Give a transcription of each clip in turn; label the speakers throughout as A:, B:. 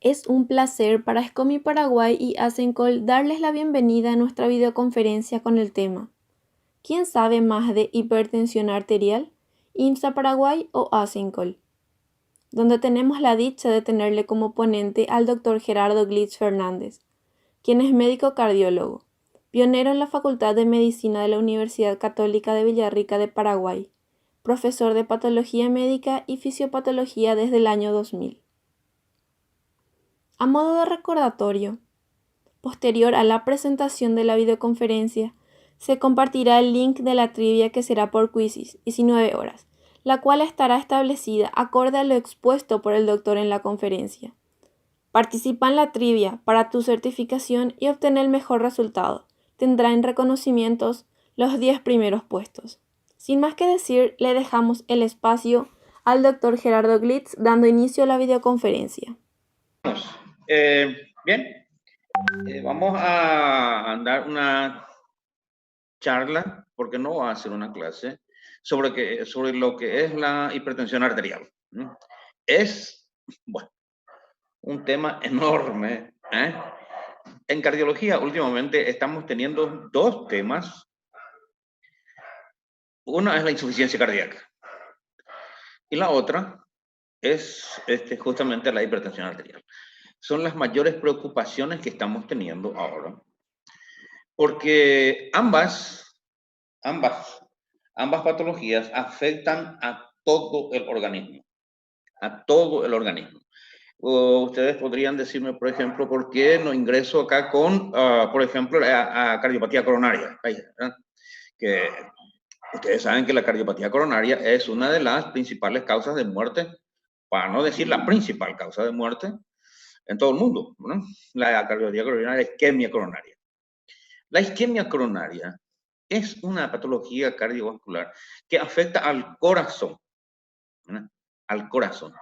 A: Es un placer para SCOMI Paraguay y Asencol darles la bienvenida a nuestra videoconferencia con el tema ¿Quién sabe más de hipertensión arterial? ¿IMSA Paraguay o Asencol? Donde tenemos la dicha de tenerle como ponente al Dr. Gerardo Glitz Fernández, quien es médico cardiólogo, pionero en la Facultad de Medicina de la Universidad Católica de Villarrica de Paraguay, profesor de Patología Médica y Fisiopatología desde el año 2000. A modo de recordatorio, posterior a la presentación de la videoconferencia, se compartirá el link de la trivia que será por quizzes, 19 horas, la cual estará establecida acorde a lo expuesto por el doctor en la conferencia. Participa en la trivia para tu certificación y obtener el mejor resultado. Tendrá en reconocimientos los 10 primeros puestos. Sin más que decir, le dejamos el espacio al doctor Gerardo Glitz dando inicio a la videoconferencia.
B: Bien, vamos a dar una charla, porque no va a ser una clase, sobre lo que es la hipertensión arterial. Es, bueno, un tema enorme. En cardiología, últimamente, estamos teniendo dos temas. Una es la insuficiencia cardíaca y la otra es justamente la hipertensión arterial. Son las mayores preocupaciones que estamos teniendo ahora, porque ambas patologías afectan a todo el organismo, a todo el organismo. Ustedes podrían decirme, por ejemplo, por qué no ingreso acá con, por ejemplo, a cardiopatía coronaria. Que ustedes saben que la cardiopatía coronaria es una de las principales causas de muerte, para no decir la principal causa de muerte en todo el mundo, ¿no? La cardiopatía coronaria es isquemia coronaria. La isquemia coronaria es una patología cardiovascular que afecta al corazón, ¿no? Al corazón.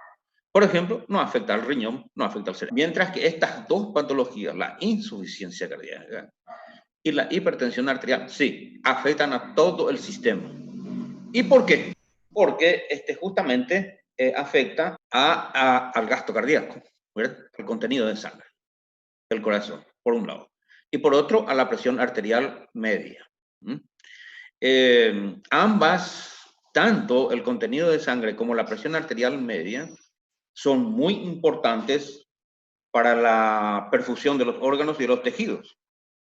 B: Por ejemplo, no afecta al riñón, no afecta al cerebro. Mientras que estas dos patologías, la insuficiencia cardíaca y la hipertensión arterial, sí, afectan a todo el sistema. ¿Y por qué? Porque justamente afecta al gasto cardíaco, ¿verdad? El contenido de sangre del corazón, por un lado. Y por otro, a la presión arterial media. Ambas, tanto el contenido de sangre como la presión arterial media, son muy importantes para la perfusión de los órganos y de los tejidos.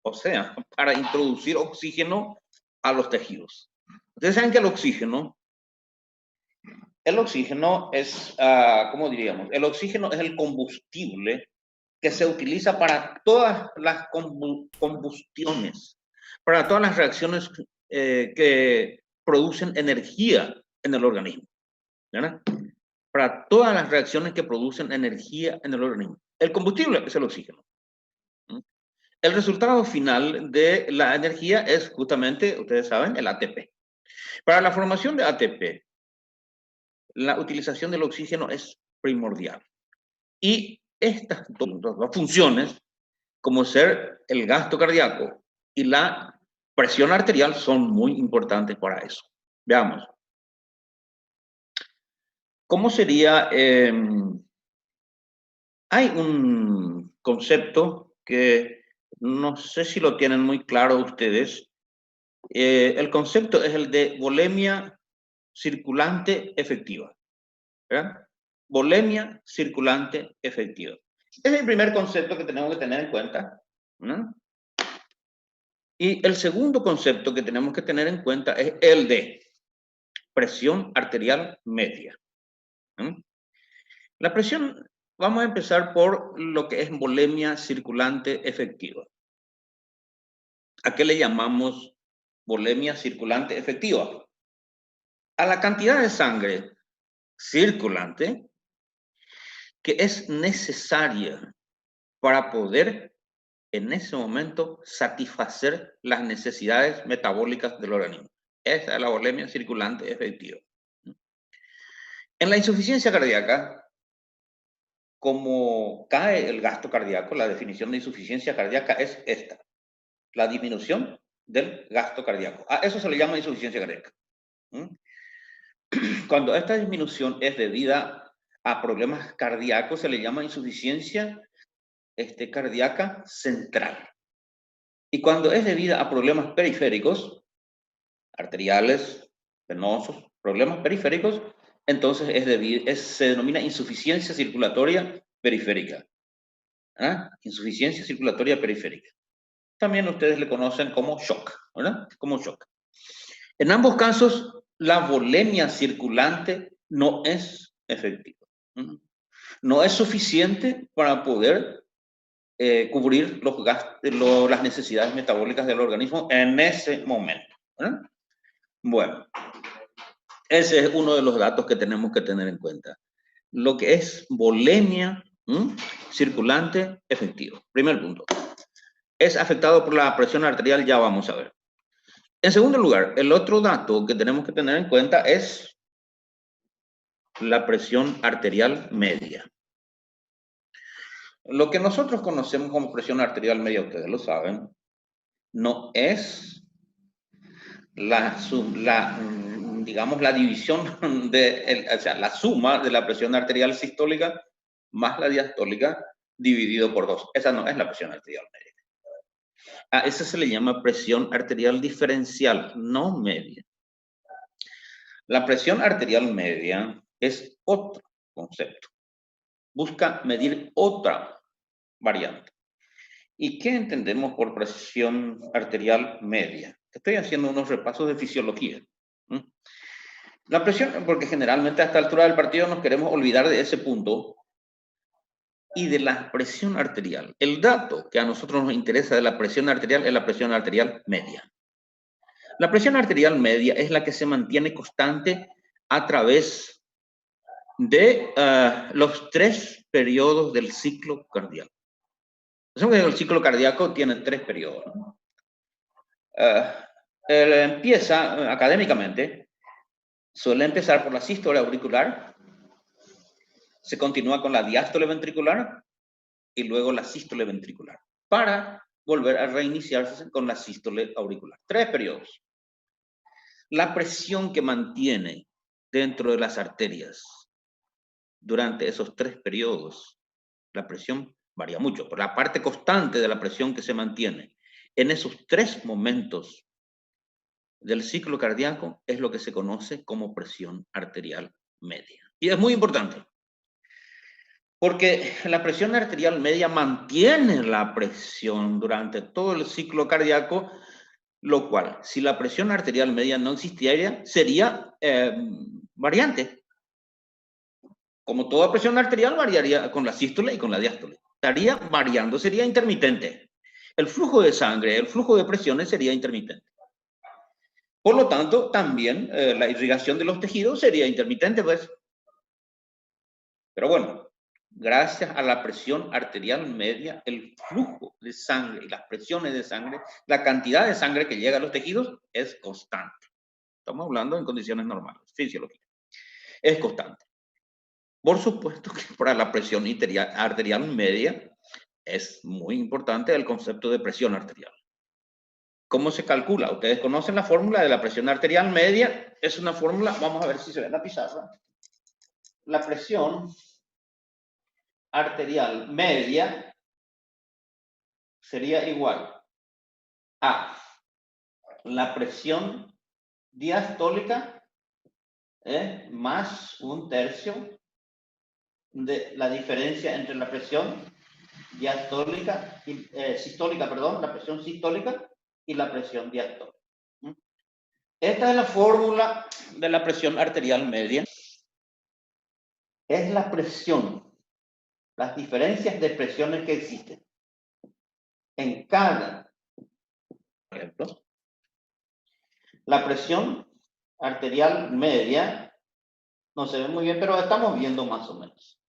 B: O sea, para introducir oxígeno a los tejidos. Ustedes saben que el oxígeno es, ¿cómo diríamos? El oxígeno es el combustible que se utiliza para todas las combustiones, para todas las reacciones que producen energía en el organismo, ¿verdad? Para todas las reacciones que producen energía en el organismo. El combustible es el oxígeno. El resultado final de la energía es justamente, ustedes saben, el ATP. Para la formación de ATP, la utilización del oxígeno es primordial. Y estas dos funciones, como ser el gasto cardíaco y la presión arterial, son muy importantes para eso. Veamos. ¿Cómo sería? Hay un concepto que no sé si lo tienen muy claro ustedes. El concepto es el de volemia circulante efectiva, ¿verdad? Volemia circulante efectiva. Es el primer concepto que tenemos que tener en cuenta, ¿no? Y el segundo concepto que tenemos que tener en cuenta es el de presión arterial media. La presión, vamos a empezar por lo que es volemia circulante efectiva. ¿A qué le llamamos volemia circulante efectiva? A la cantidad de sangre circulante que es necesaria para poder en ese momento satisfacer las necesidades metabólicas del organismo. Esa es la volemia circulante efectiva. En la insuficiencia cardíaca, como cae el gasto cardíaco, la definición de insuficiencia cardíaca es esta: la disminución del gasto cardíaco. A eso se le llama insuficiencia cardíaca. Cuando esta disminución es debida a problemas cardíacos se le llama insuficiencia cardíaca central. Y cuando es debida a problemas periféricos, arteriales, venosos, problemas periféricos, entonces se denomina insuficiencia circulatoria periférica. ¿Ah? Insuficiencia circulatoria periférica. También ustedes le conocen como shock, ¿verdad? Como shock. En ambos casos, la volemia circulante no es efectiva. No es suficiente para poder cubrir las necesidades metabólicas del organismo en ese momento. ¿Verdad? Bueno, ese es uno de los datos que tenemos que tener en cuenta. Lo que es volemia circulante efectivo. Primer punto. Es afectado por la presión arterial, ya vamos a ver. En segundo lugar, el otro dato que tenemos que tener en cuenta es la presión arterial media. Lo que nosotros conocemos como presión arterial media, ustedes lo saben, no es digamos, la división o sea, la suma de la presión arterial sistólica más la diastólica dividido por 2. Esa no es la presión arterial media. A esa se le llama presión arterial diferencial, no media. La presión arterial media es otro concepto. Busca medir otra variante. ¿Y qué entendemos por presión arterial media? Estoy haciendo unos repasos de fisiología. La presión, porque generalmente a esta altura del partido nos queremos olvidar de ese punto y de la presión arterial. El dato que a nosotros nos interesa de la presión arterial es la presión arterial media. La presión arterial media es la que se mantiene constante a través de los 3 periodos del ciclo cardíaco. El ciclo cardíaco tiene 3 periodos. Empieza académicamente, suele empezar por la sístole auricular, se continúa con la diástole ventricular y luego la sístole ventricular, para volver a reiniciarse con la sístole auricular. 3 periodos. La presión que mantiene dentro de las arterias durante esos 3 periodos, la presión varía mucho, pero la parte constante de la presión que se mantiene en esos 3 momentos del ciclo cardíaco es lo que se conoce como presión arterial media. Y es muy importante, porque la presión arterial media mantiene la presión durante todo el ciclo cardíaco, lo cual, si la presión arterial media no existiera, sería variante. Como toda presión arterial variaría con la sístole y con la diástole. Estaría variando, sería intermitente. El flujo de sangre, el flujo de presiones sería intermitente. Por lo tanto, también la irrigación de los tejidos sería intermitente, pues. Pero bueno, gracias a la presión arterial media, el flujo de sangre y las presiones de sangre, la cantidad de sangre que llega a los tejidos es constante. Estamos hablando en condiciones normales, fisiológicas. Es constante. Por supuesto que para la presión arterial media es muy importante el concepto de presión arterial. ¿Cómo se calcula? Ustedes conocen la fórmula de la presión arterial media. Es una fórmula, vamos a ver si se ve en la pizarra. La presión arterial media sería igual a la presión diastólica más 1/3 de la diferencia entre la presión diastólica y sistólica, perdón, la presión sistólica y la presión diastólica. Esta es la fórmula de la presión arterial media. Es la presión, las diferencias de presiones que existen en cada, por ejemplo, la presión arterial media, no se ve muy bien, pero estamos viendo más o menos.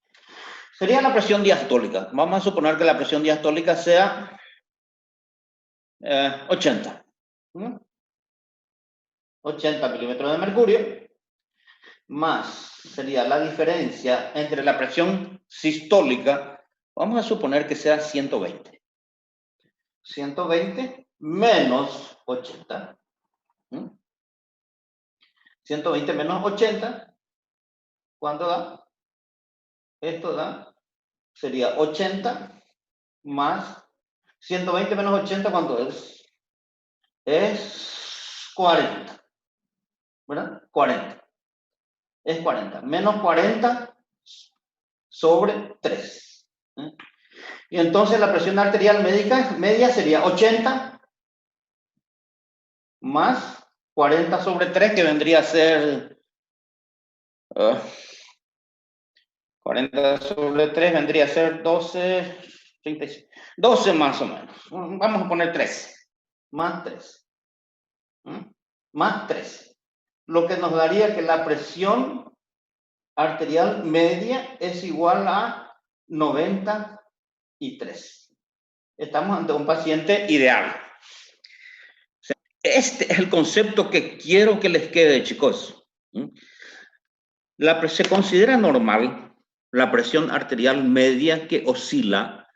B: Sería la presión diastólica. Vamos a suponer que la presión diastólica sea 80. 80 milímetros de mercurio, más sería la diferencia entre la presión sistólica, vamos a suponer que sea 120. 120 menos 80. 120 menos 80, ¿cuánto da? Esto da, sería 80 más 120 menos 80, ¿cuánto es? Es 40, ¿verdad? 40. Es 40. Menos 40 sobre 3. ¿Eh? Y entonces la presión arterial media sería 80 más 40 sobre 3, que vendría a ser 40 sobre 3 vendría a ser 12, 36, 12 más o menos. Vamos a poner 13, más 3. Más 3. Lo que nos daría que la presión arterial media es igual a 93. Estamos ante un paciente ideal. Este es el concepto que quiero que les quede, chicos. Se considera normal la presión arterial media que oscila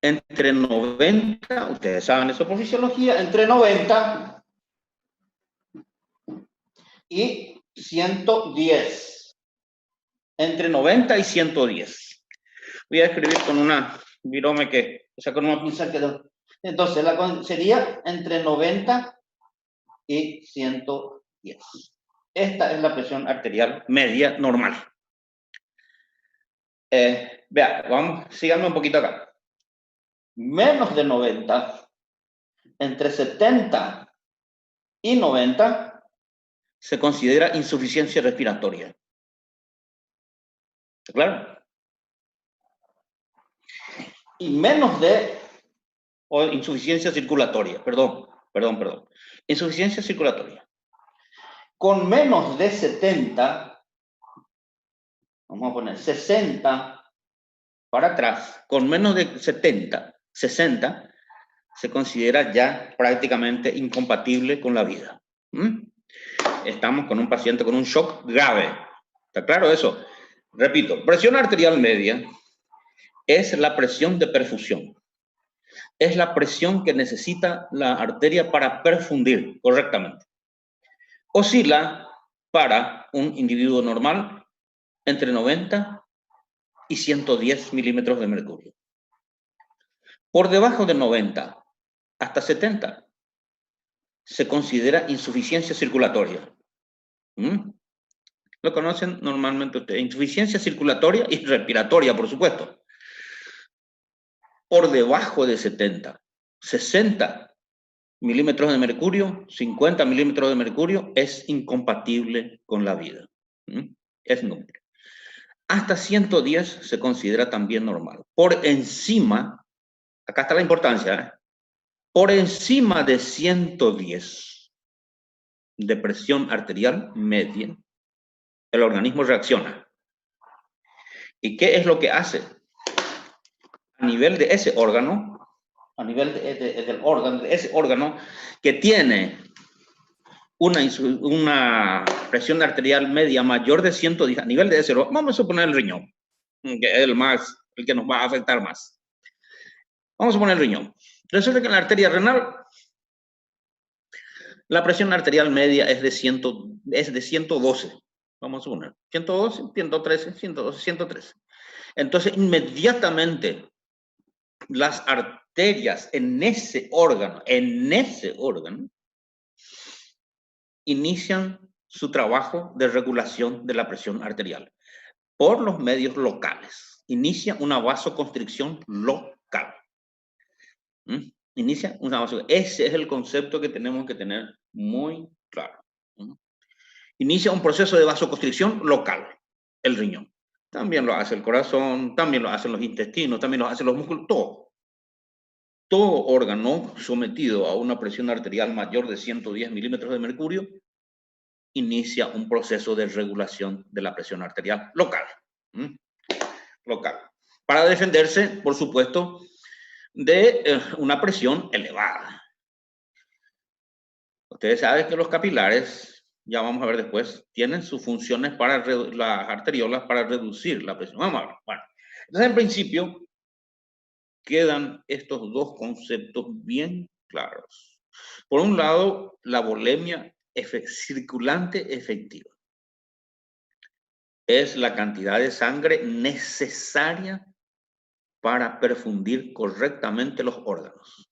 B: entre 90, ustedes saben eso por fisiología, entre 90 y 110. Entre 90 y 110. Voy a escribir con una virome con una pinza que... Entonces, sería entre 90 y 110. Esta es la presión arterial media normal. Vea, síganme un poquito acá. Menos de 90, entre 70 y 90, se considera insuficiencia respiratoria. ¿Está claro? Y menos de, o insuficiencia circulatoria, perdón. Insuficiencia circulatoria. Con menos de 70, vamos a poner 60 para atrás, con menos de 70, 60, se considera ya prácticamente incompatible con la vida. Estamos con un paciente con un shock grave. ¿Está claro eso? Repito, presión arterial media es la presión de perfusión. Es la presión que necesita la arteria para perfundir correctamente. Oscila para un individuo normal entre 90 y 110 milímetros de mercurio. Por debajo de 90 hasta 70 se considera insuficiencia circulatoria. Lo conocen normalmente ustedes. Insuficiencia circulatoria y respiratoria, por supuesto. Por debajo de 70, 60 milímetros de mercurio, 50 milímetros de mercurio, es incompatible con la vida. Es incompatible. Hasta 110 se considera también normal. Por encima, acá está la importancia, por encima de 110 de presión arterial media, el organismo reacciona. ¿Y qué es lo que hace? A nivel de ese órgano, a nivel de ese órgano que tiene una presión arterial media mayor de 110, a nivel de ese, vamos a suponer el riñón, que es el que nos va a afectar más. Vamos a poner el riñón. Resulta que en la arteria renal, la presión arterial media es de 112. Vamos a suponer. 112, 113, 112, 113. Entonces, inmediatamente, las arterias en ese órgano, inician su trabajo de regulación de la presión arterial por los medios locales. Inicia una vasoconstricción local. Inicia una vasoconstricción. Ese es el concepto que tenemos que tener muy claro. Inicia un proceso de vasoconstricción local, el riñón. También lo hace el corazón, también lo hacen los intestinos, también lo hacen los músculos, todo. Todo órgano sometido a una presión arterial mayor de 110 milímetros de mercurio inicia un proceso de regulación de la presión arterial local. Local. Para defenderse, por supuesto, de una presión elevada. Ustedes saben que los capilares, ya vamos a ver después, tienen sus funciones para las arteriolas para reducir la presión. Vamos a ver. Bueno, entonces, en principio, quedan estos dos conceptos bien claros. Por un lado, la volemia circulante efectiva. es la cantidad de sangre necesaria para perfundir correctamente los órganos.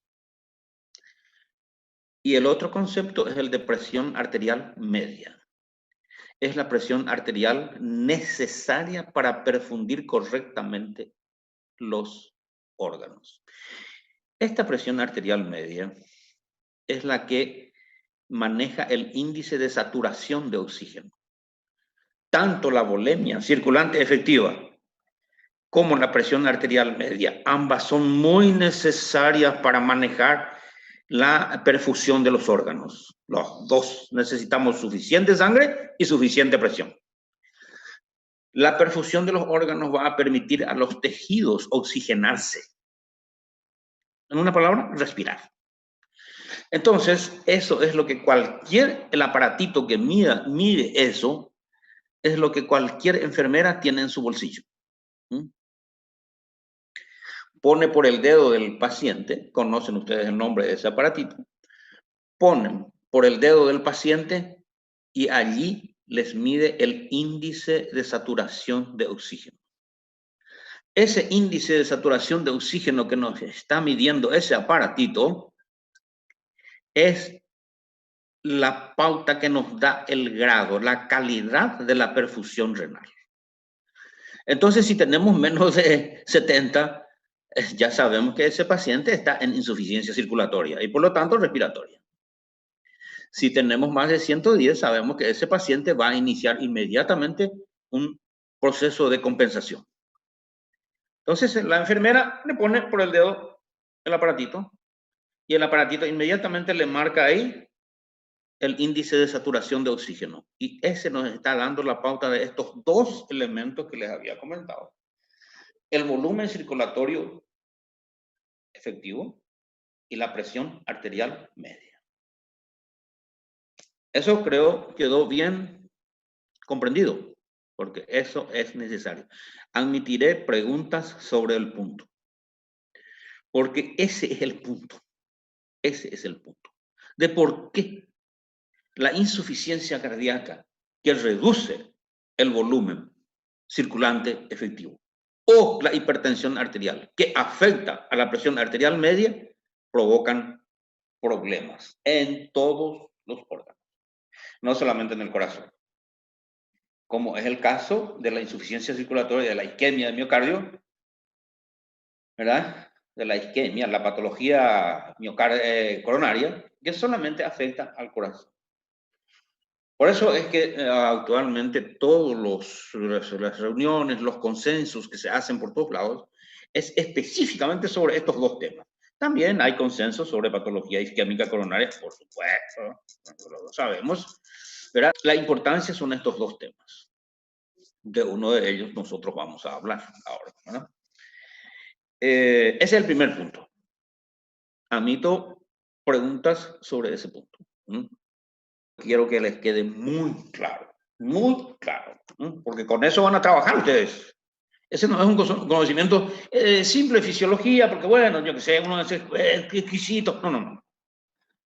B: Y el otro concepto es el de presión arterial media. Es la presión arterial necesaria para perfundir correctamente los órganos. Esta presión arterial media es la que maneja el índice de saturación de oxígeno. Tanto la volemia circulante efectiva como la presión arterial media, ambas son muy necesarias para manejar la perfusión de los órganos. Los dos necesitamos suficiente sangre y suficiente presión. La perfusión de los órganos va a permitir a los tejidos oxigenarse. En una palabra, respirar. Entonces, eso es lo que el aparatito que mide eso, es lo que cualquier enfermera tiene en su bolsillo. Pone por el dedo del paciente, conocen ustedes el nombre de ese aparatito, ponen por el dedo del paciente y allí les mide el índice de saturación de oxígeno. Ese índice de saturación de oxígeno que nos está midiendo ese aparatito es la pauta que nos da el grado, la calidad de la perfusión renal. Entonces, si tenemos menos de 70, ya sabemos que ese paciente está en insuficiencia circulatoria y por lo tanto respiratoria. Si tenemos más de 110, sabemos que ese paciente va a iniciar inmediatamente un proceso de compensación. Entonces, la enfermera le pone por el dedo el aparatito y el aparatito inmediatamente le marca ahí el índice de saturación de oxígeno. Y ese nos está dando la pauta de estos dos elementos que les había comentado. El volumen circulatorio efectivo y la presión arterial media. Eso creo quedó bien comprendido, porque eso es necesario. Admitiré preguntas sobre el punto, porque ese es el punto. Ese es el punto. De por qué la insuficiencia cardíaca que reduce el volumen circulante efectivo o la hipertensión arterial que afecta a la presión arterial media provocan problemas en todos los órganos, no solamente en el corazón, como es el caso de la insuficiencia circulatoria, de la isquemia del miocardio, ¿verdad? De la isquemia, la patología coronaria, que solamente afecta al corazón. Por eso es que actualmente todas las reuniones, los consensos que se hacen por todos lados, es específicamente sobre estos dos temas. También hay consensos sobre patología isquémica coronaria, por supuesto, lo sabemos, pero la importancia son estos dos temas. De uno de ellos nosotros vamos a hablar ahora, ¿verdad? Ese es el primer punto. Admito preguntas sobre ese punto. Quiero que les quede muy claro, porque con eso van a trabajar ustedes. Ese no es un conocimiento simple de fisiología, porque bueno, yo que sé, uno dice, qué exquisito. No.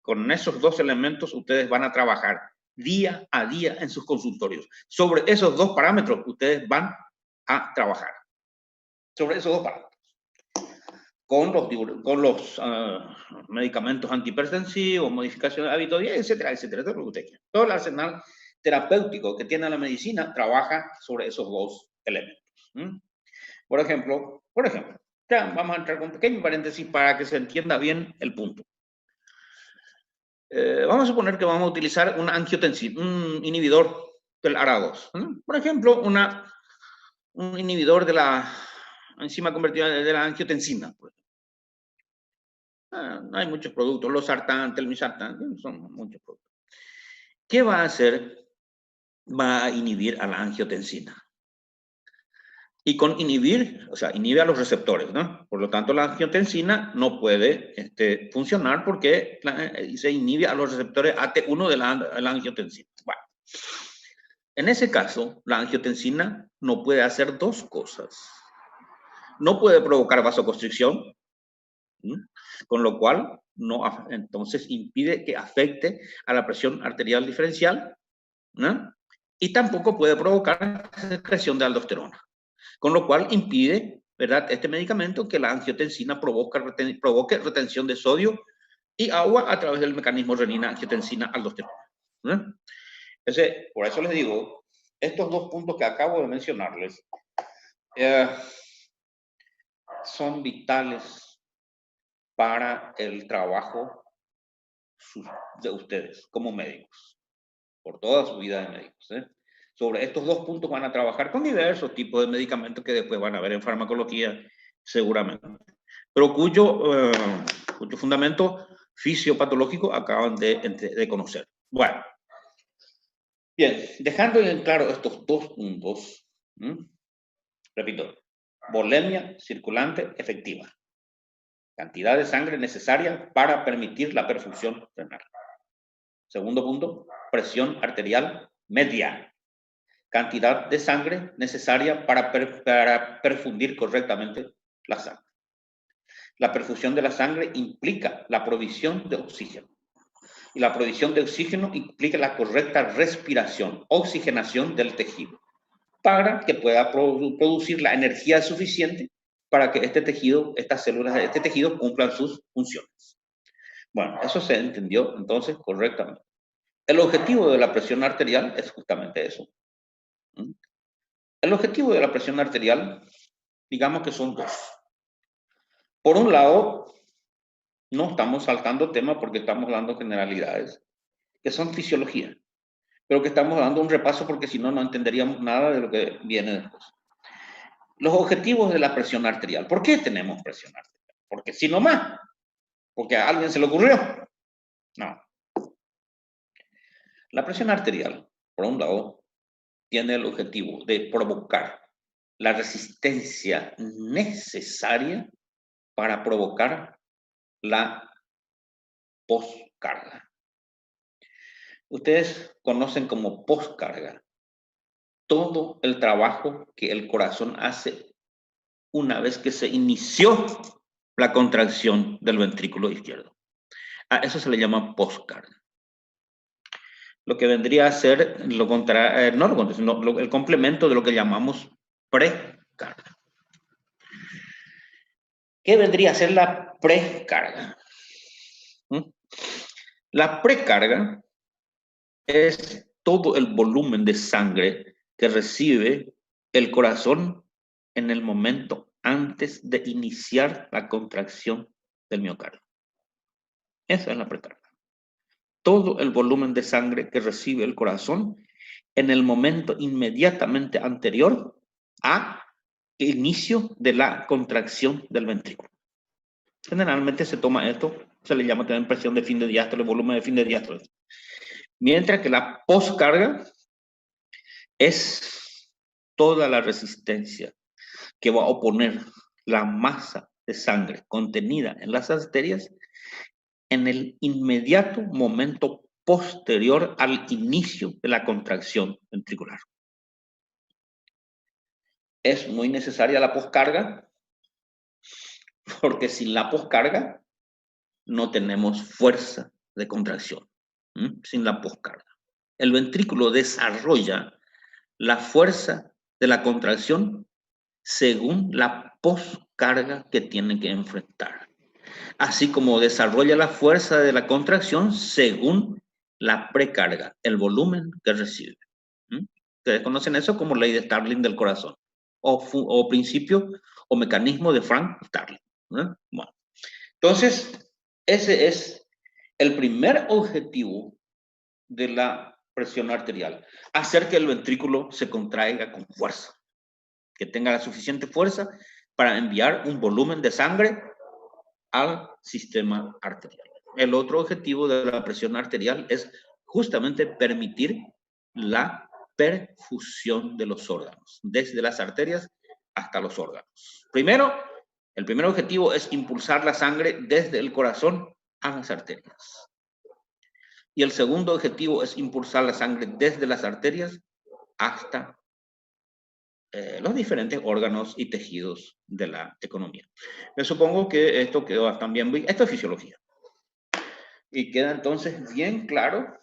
B: Con esos dos elementos ustedes van a trabajar día a día en sus consultorios. Sobre esos dos parámetros ustedes van a trabajar. Sobre esos dos parámetros. Con los medicamentos antihipertensivos, modificación de hábitos, etcétera, todo lo que usted quiera. Todo el arsenal terapéutico que tiene la medicina trabaja sobre esos dos elementos. Por ejemplo, ya vamos a entrar con un pequeño paréntesis para que se entienda bien el punto. Vamos a suponer que vamos a utilizar una angiotensina, un inhibidor del ARA2. Por ejemplo, un inhibidor de la enzima convertida de la angiotensina. Hay muchos productos, los sartán, telmisartán, son muchos productos. ¿Qué va a hacer? Va a inhibir a la angiotensina. Y con inhibir, o sea, inhibe a los receptores, ¿no? Por lo tanto, la angiotensina no puede funcionar porque se inhibe a los receptores AT1 de la angiotensina. Bueno, en ese caso, la angiotensina no puede hacer dos cosas. No puede provocar vasoconstricción, con lo cual entonces impide que afecte a la presión arterial diferencial, ¿no? y tampoco puede provocar secreción de aldosterona, con lo cual impide, ¿verdad?, este medicamento que la angiotensina provoque retención de sodio y agua a través del mecanismo renina-angiotensina-aldosterona. Por eso les digo, estos dos puntos que acabo de mencionarles son vitales para el trabajo de ustedes como médicos, por toda su vida de médicos. Sobre estos dos puntos van a trabajar con diversos tipos de medicamentos que después van a ver en farmacología seguramente, pero cuyo fundamento fisiopatológico acaban de conocer. Bueno, bien, dejando en claro estos dos puntos, repito, volemia circulante efectiva, cantidad de sangre necesaria para permitir la perfusión renal. Segundo punto, presión arterial media, cantidad de sangre necesaria para perfundir correctamente la sangre. La perfusión de la sangre implica la provisión de oxígeno. Y la provisión de oxígeno implica la correcta respiración, oxigenación del tejido, para que pueda producir la energía suficiente para que este tejido, estas células de este tejido cumplan sus funciones. Bueno, eso se entendió entonces correctamente. El objetivo de la presión arterial es justamente eso. El objetivo de la presión arterial, digamos que son dos. Por un lado, no estamos saltando temas porque estamos dando generalidades, que son fisiología, pero que estamos dando un repaso porque si no, no entenderíamos nada de lo que viene después. Los objetivos de la presión arterial. ¿Por qué tenemos presión arterial? Porque si no más, porque a alguien se le ocurrió. No. La presión arterial, por un lado, tiene el objetivo de provocar la resistencia necesaria para provocar la postcarga. Ustedes conocen como postcarga todo el trabajo que el corazón hace una vez que se inició la contracción del ventrículo izquierdo. A eso se le llama postcarga. Lo que vendría a ser lo contrario, el complemento de lo que llamamos precarga. ¿Qué vendría a ser la precarga? La precarga es todo el volumen de sangre que recibe el corazón en el momento antes de iniciar la contracción del miocardio. Esa es la precarga. Todo el volumen de sangre que recibe el corazón en el momento inmediatamente anterior a inicio de la contracción del ventrículo. Generalmente se toma esto, se le llama también presión de fin de diástole, volumen de fin de diástole. Mientras que la postcarga es toda la resistencia que va a oponer la masa de sangre contenida en las arterias en el inmediato momento posterior al inicio de la contracción ventricular. Es muy necesaria la poscarga, porque sin la poscarga no tenemos fuerza de contracción. Sin la poscarga. El ventrículo desarrolla la fuerza de la contracción según la poscarga que tiene que enfrentar. Así como desarrolla la fuerza de la contracción según la precarga, el volumen que recibe. Ustedes conocen eso como ley de Starling del corazón, o principio o mecanismo de Frank Starling. Bueno, entonces, ese es el primer objetivo de la presión arterial, hacer que el ventrículo se contraiga con fuerza, que tenga la suficiente fuerza para enviar un volumen de sangre al sistema arterial. El otro objetivo de la presión arterial es justamente permitir la perfusión de los órganos, desde las arterias hasta los órganos. El primer objetivo es impulsar la sangre desde el corazón a las arterias. Y el segundo objetivo es impulsar la sangre desde las arterias hasta los diferentes órganos y tejidos de la economía. Me supongo que esto quedó también bien. Esto es fisiología. Y queda entonces bien claro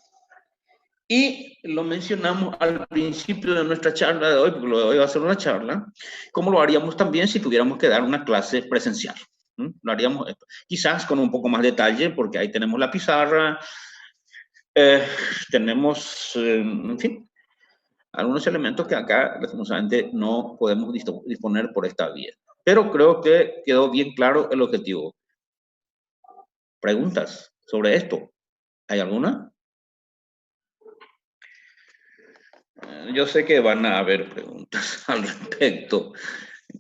B: Y lo mencionamos al principio de nuestra charla de hoy, porque lo de hoy va a ser una charla, como lo haríamos también si tuviéramos que dar una clase presencial. Lo haríamos esto. Quizás con un poco más detalle, porque ahí tenemos la pizarra, tenemos, en fin, algunos elementos que acá, lastimosamente, no podemos disponer por esta vía. Pero creo que quedó bien claro el objetivo. ¿Preguntas sobre esto? ¿Hay alguna? Yo sé que van a haber preguntas al respecto,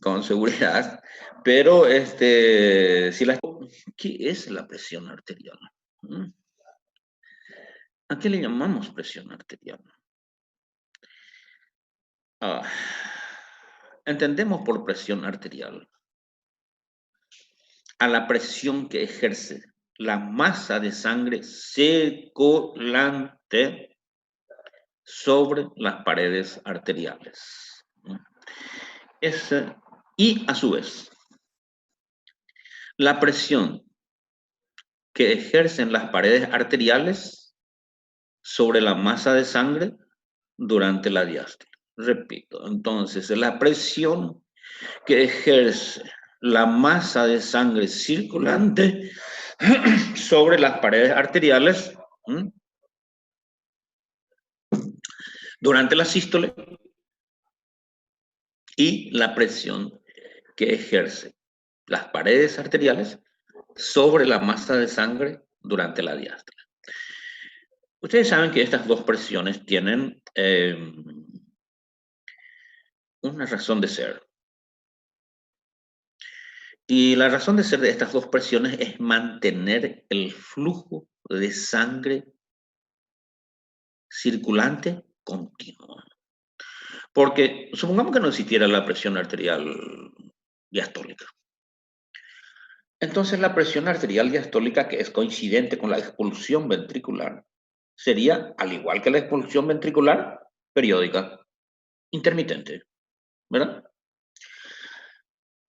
B: con seguridad, pero si ¿qué es la presión arterial? ¿A qué le llamamos presión arterial? Entendemos por presión arterial a la presión que ejerce la masa de sangre circulante sobre las paredes arteriales. Y a su vez, la presión que ejercen las paredes arteriales sobre la masa de sangre durante la diástole. Repito, entonces, la presión que ejerce la masa de sangre circulante sobre las paredes arteriales durante la sístole y la presión que ejerce las paredes arteriales sobre la masa de sangre durante la diástole. Ustedes saben que estas dos presiones tienen una razón de ser. Y la razón de ser de estas dos presiones es mantener el flujo de sangre circulante continuo. Porque supongamos que no existiera la presión arterial diastólica. Entonces la presión arterial diastólica, que es coincidente con la expulsión ventricular, sería, al igual que la expulsión ventricular, periódica, intermitente, ¿verdad?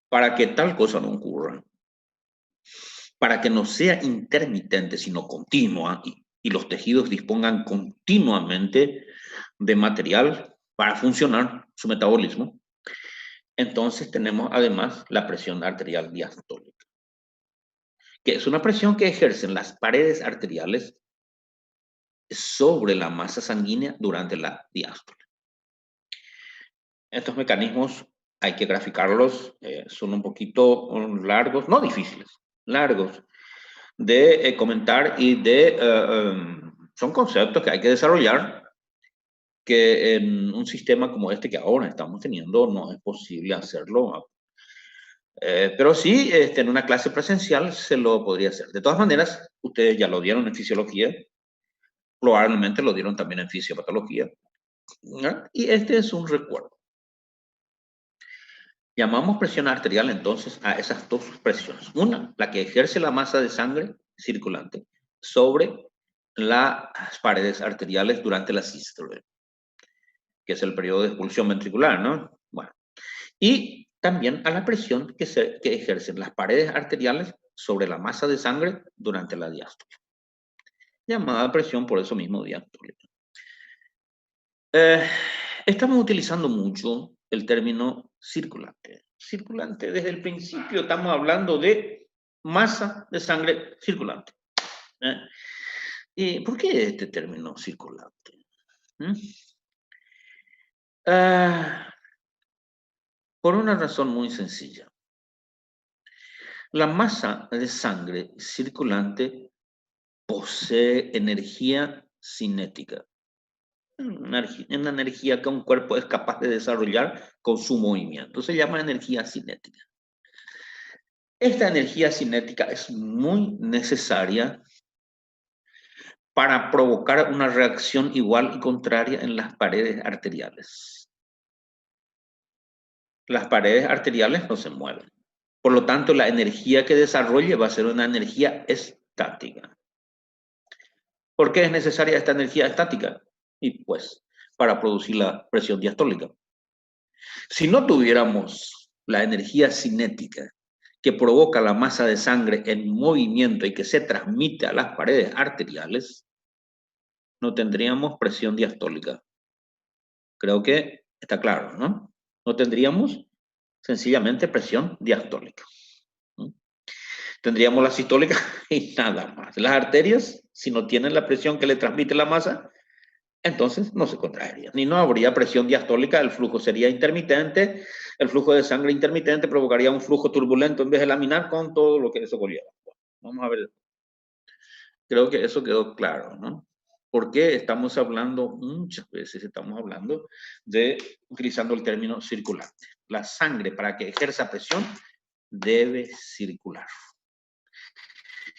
B: Para que tal cosa no ocurra, para que no sea intermitente, sino continua, y los tejidos dispongan continuamente de material para funcionar su metabolismo, entonces tenemos además la presión arterial diastólica, que es una presión que ejercen las paredes arteriales sobre la masa sanguínea durante la diástole. Estos mecanismos hay que graficarlos, son un poquito largos, no difíciles, largos de comentar y son conceptos que hay que desarrollar, que en un sistema como este que ahora estamos teniendo no es posible hacerlo. Pero sí, en una clase presencial se lo podría hacer. De todas maneras, ustedes ya lo dieron en fisiología, probablemente lo dieron también en fisiopatología, ¿no? Y este es un recuerdo. Llamamos presión arterial entonces a esas dos presiones. Una, la que ejerce la masa de sangre circulante sobre las paredes arteriales durante la sístole, que es el periodo de expulsión ventricular, ¿no? Bueno, y también a la presión que ejercen las paredes arteriales sobre la masa de sangre durante la diástole, llamada presión por eso mismo diastólica. Estamos utilizando mucho el término circulante. Circulante, desde el principio estamos hablando de masa de sangre circulante. ¿Y por qué este término circulante? Por una razón muy sencilla. La masa de sangre circulante posee energía cinética. Una energía que un cuerpo es capaz de desarrollar con su movimiento. Se llama energía cinética. Esta energía cinética es muy necesaria para provocar una reacción igual y contraria en las paredes arteriales. Las paredes arteriales no se mueven. Por lo tanto, la energía que desarrolle va a ser una energía estática. ¿Por qué es necesaria esta energía estática? Y pues, para producir la presión diastólica. Si no tuviéramos la energía cinética que provoca la masa de sangre en movimiento y que se transmite a las paredes arteriales, no tendríamos presión diastólica. Creo que está claro, ¿no? No tendríamos sencillamente presión diastólica. Tendríamos la sistólica y nada más. Las arterias, si no tienen la presión que le transmite la masa, entonces no se contraerían. Ni no habría presión diastólica, el flujo sería intermitente, el flujo de sangre intermitente provocaría un flujo turbulento en vez de laminar con todo lo que eso conlleva. Vamos a ver. Creo que eso quedó claro, ¿no? Porque estamos hablando, muchas veces estamos hablando de, utilizando el término circulante. La sangre, para que ejerza presión, debe circular.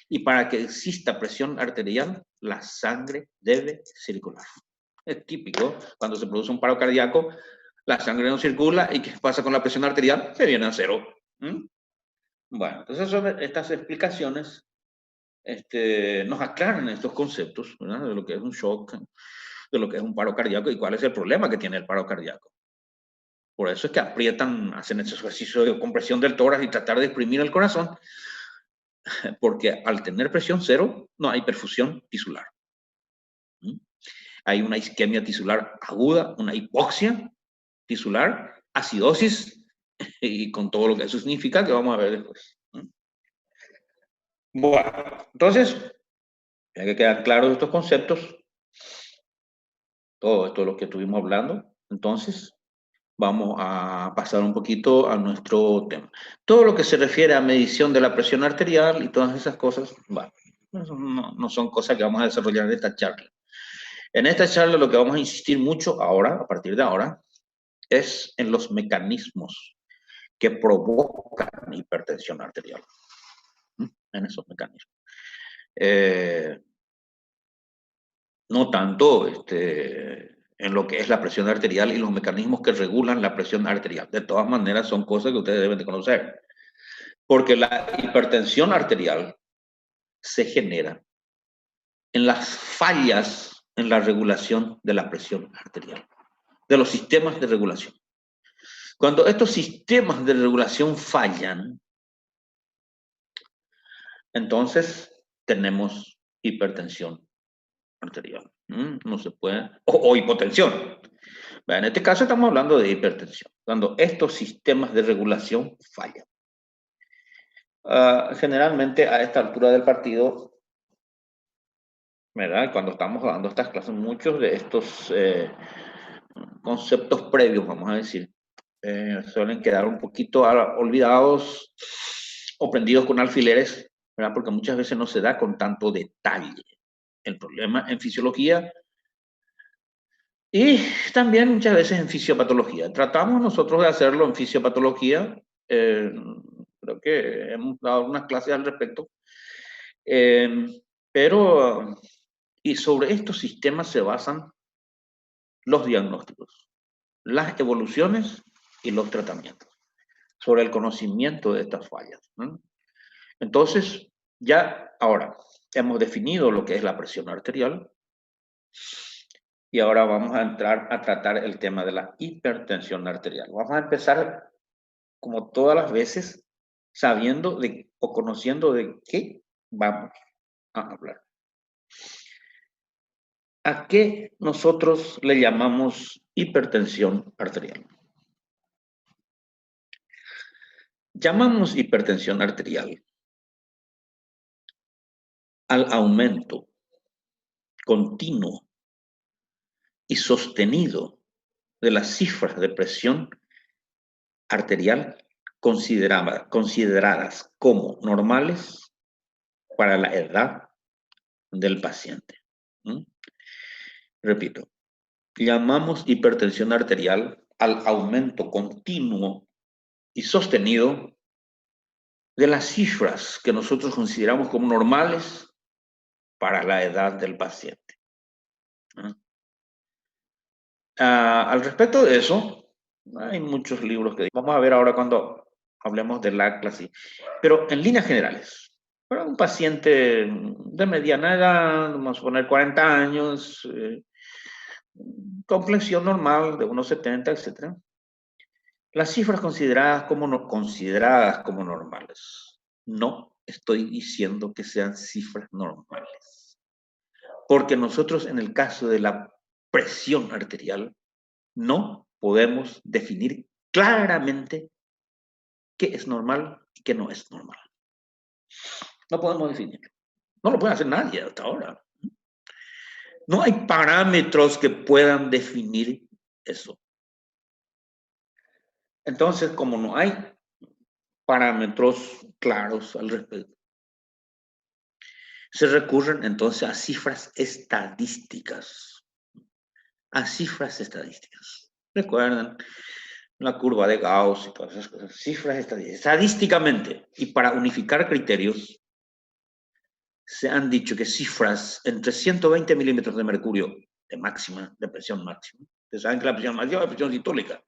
B: Y para que exista presión arterial, la sangre debe circular. Es típico, cuando se produce un paro cardíaco, la sangre no circula, ¿y qué pasa con la presión arterial? Se viene a cero. Bueno, entonces sobre estas explicaciones nos aclaran estos conceptos, ¿verdad? De lo que es un shock, de lo que es un paro cardíaco y cuál es el problema que tiene el paro cardíaco. Por eso es que aprietan, hacen ese ejercicio de compresión del tórax y tratar de exprimir el corazón, porque al tener presión cero no hay perfusión tisular. Hay una isquemia tisular aguda, una hipoxia tisular, acidosis, y con todo lo que eso significa, que vamos a ver después. Bueno, entonces, ya que quedan claros estos conceptos, todo esto de lo que estuvimos hablando, entonces vamos a pasar un poquito a nuestro tema. Todo lo que se refiere a medición de la presión arterial y todas esas cosas, bueno, no son cosas que vamos a desarrollar en esta charla. En esta charla lo que vamos a insistir mucho ahora, a partir de ahora, es en los mecanismos que provocan hipertensión arterial. En esos mecanismos. No tanto en lo que es la presión arterial y los mecanismos que regulan la presión arterial. De todas maneras, son cosas que ustedes deben de conocer. Porque la hipertensión arterial se genera en las fallas en la regulación de la presión arterial, de los sistemas de regulación. Cuando estos sistemas de regulación fallan, entonces tenemos hipertensión arterial. No se puede, o hipotensión. En este caso estamos hablando de hipertensión, cuando estos sistemas de regulación fallan. Generalmente a esta altura del partido, ¿verdad? Cuando estamos dando estas clases, muchos de estos conceptos previos, vamos a decir, suelen quedar un poquito olvidados o prendidos con alfileres, ¿verdad? Porque muchas veces no se da con tanto detalle. El problema en fisiología y también muchas veces en fisiopatología. Tratamos nosotros de hacerlo en fisiopatología. Creo que hemos dado unas clases al respecto. Pero, y sobre estos sistemas se basan los diagnósticos, las evoluciones y los tratamientos, sobre el conocimiento de estas fallas, ¿no? Entonces, ya ahora hemos definido lo que es la presión arterial. Y ahora vamos a entrar a tratar el tema de la hipertensión arterial. Vamos a empezar, como todas las veces, sabiendo o conociendo de qué vamos a hablar. ¿A qué nosotros le llamamos hipertensión arterial? Llamamos hipertensión arterial al aumento continuo y sostenido de las cifras de presión arterial consideradas como normales para la edad del paciente. Repito, llamamos hipertensión arterial al aumento continuo y sostenido de las cifras que nosotros consideramos como normales para la edad del paciente. Al respecto de eso, hay muchos libros que vamos a ver ahora cuando hablemos del Atlas, pero en líneas generales, para un paciente de mediana edad, vamos a poner 40 años, complexión normal de unos 70, etc. Las cifras consideradas como normales. No estoy diciendo que sean cifras normales. Porque nosotros en el caso de la presión arterial no podemos definir claramente qué es normal y qué no es normal. No podemos definirlo. No lo puede hacer nadie hasta ahora. No hay parámetros que puedan definir eso. Entonces, como no hay parámetros claros al respecto, se recurren entonces a cifras estadísticas. A cifras estadísticas. ¿Recuerdan? La curva de Gauss y todas esas cosas. Cifras estadísticas. Estadísticamente, y para unificar criterios, se han dicho que cifras entre 120 milímetros de mercurio de máxima, de presión máxima. Ustedes saben que la presión máxima es la presión sistólica.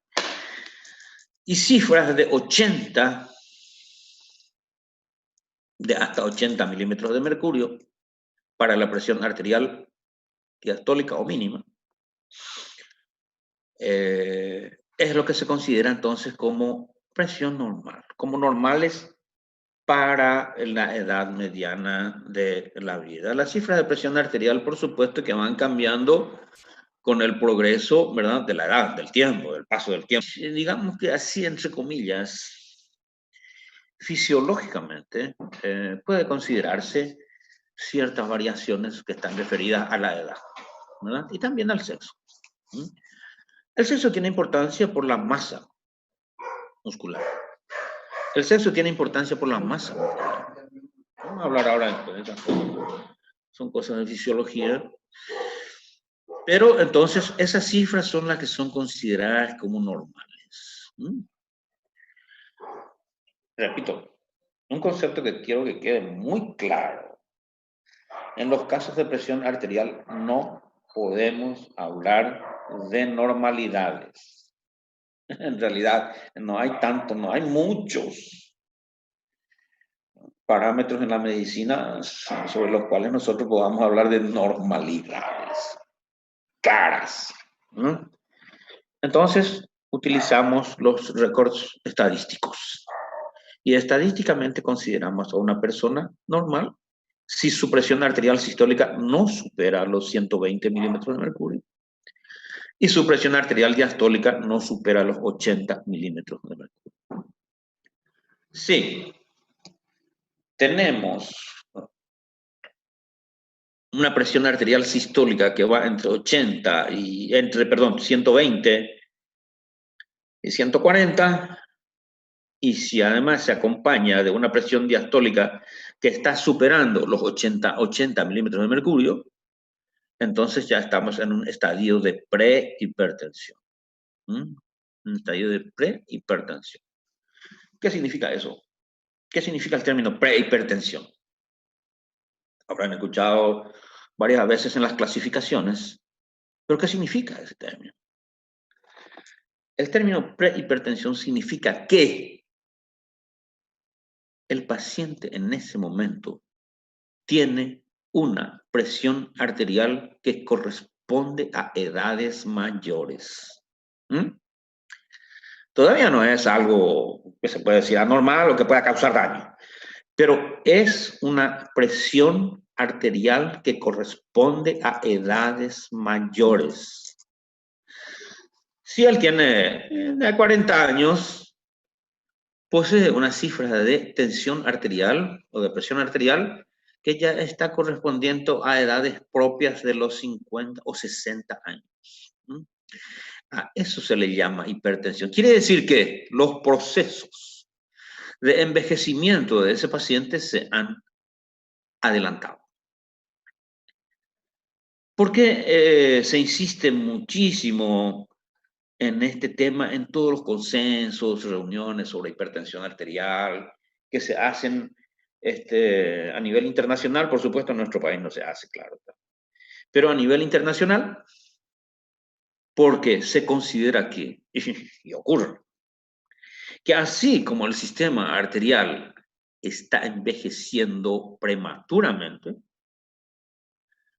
B: Y cifras de 80, de hasta 80 milímetros de mercurio para la presión arterial diastólica o mínima. Es lo que se considera entonces como presión normal, como normales para la edad mediana de la vida. Las cifras de presión arterial, por supuesto, que van cambiando con el progreso, ¿verdad?, de la edad, del tiempo, del paso del tiempo. Digamos que así, entre comillas, fisiológicamente, puede considerarse ciertas variaciones que están referidas a la edad, ¿verdad? Y también al sexo. El sexo tiene importancia por la masa muscular. El sexo tiene importancia por la masa muscular. Vamos a hablar ahora de esas cosas. Son cosas de fisiología. Pero entonces esas cifras son las que son consideradas como normales. Repito, un concepto que quiero que quede muy claro. En los casos de presión arterial no podemos hablar de normalidades. En realidad no hay tanto, no hay muchos parámetros en la medicina sobre los cuales nosotros podamos hablar de normalidades claras. Entonces, utilizamos los récords estadísticos. Y estadísticamente consideramos a una persona normal si su presión arterial sistólica no supera los 120 milímetros de mercurio y su presión arterial diastólica no supera los 80 milímetros de mercurio. Sí, tenemos una presión arterial sistólica que va entre 80 y, perdón, 120 y 140, y si además se acompaña de una presión diastólica que está superando los 80 milímetros de mercurio, entonces ya estamos en un estadio de prehipertensión. Un estadio de prehipertensión. ¿Qué significa eso? ¿Qué significa el término prehipertensión? Habrán escuchado varias veces en las clasificaciones, pero ¿qué significa ese término? El término prehipertensión significa que el paciente en ese momento tiene una presión arterial que corresponde a edades mayores. Todavía no es algo que se puede decir anormal o que pueda causar daño, pero es una presión arterial que corresponde a edades mayores. Si él tiene 40 años, posee una cifra de tensión arterial o de presión arterial que ya está correspondiendo a edades propias de los 50 o 60 años. A eso se le llama hipertensión. Quiere decir que los procesos de envejecimiento de ese paciente se han adelantado. ¿Por qué se insiste muchísimo en este tema, en todos los consensos, reuniones sobre hipertensión arterial que se hacen a nivel internacional? Por supuesto, en nuestro país no se hace, claro. Pero a nivel internacional, porque se considera que, y ocurre, que así como el sistema arterial está envejeciendo prematuramente,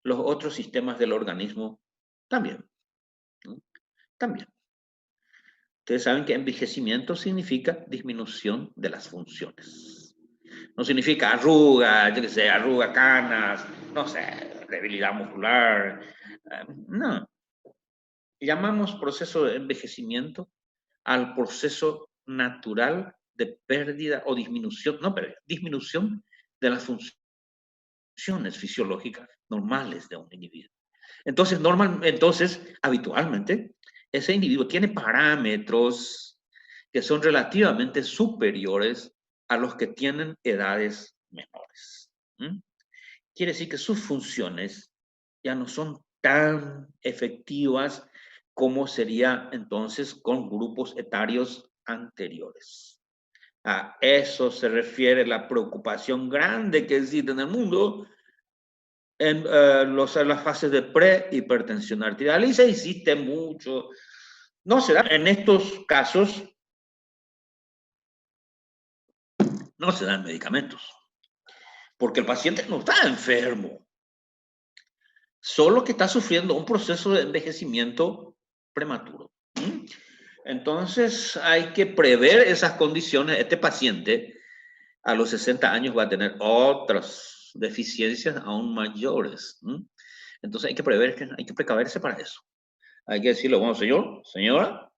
B: los otros sistemas del organismo también. También. Ustedes saben que envejecimiento significa disminución de las funciones. No significa arruga, yo qué sé, arruga, canas, no sé, debilidad muscular. No. Llamamos proceso de envejecimiento al proceso natural de pérdida o disminución, no pérdida, disminución de las funciones fisiológicas normales de un individuo. Entonces, habitualmente, ese individuo tiene parámetros que son relativamente superiores a los que tienen edades menores. Quiere decir que sus funciones ya no son tan efectivas como sería entonces con grupos etarios anteriores. A eso se refiere la preocupación grande que existe en el mundo en las fases de prehipertensión arterial, y se insiste mucho. No se da en estos casos, no se dan medicamentos, porque el paciente no está enfermo, solo que está sufriendo un proceso de envejecimiento prematuro. Entonces hay que prever esas condiciones. Este paciente a los 60 años va a tener otras deficiencias aún mayores. Entonces hay que prever, hay que precaverse para eso. Hay que decirle, bueno, señor, señora,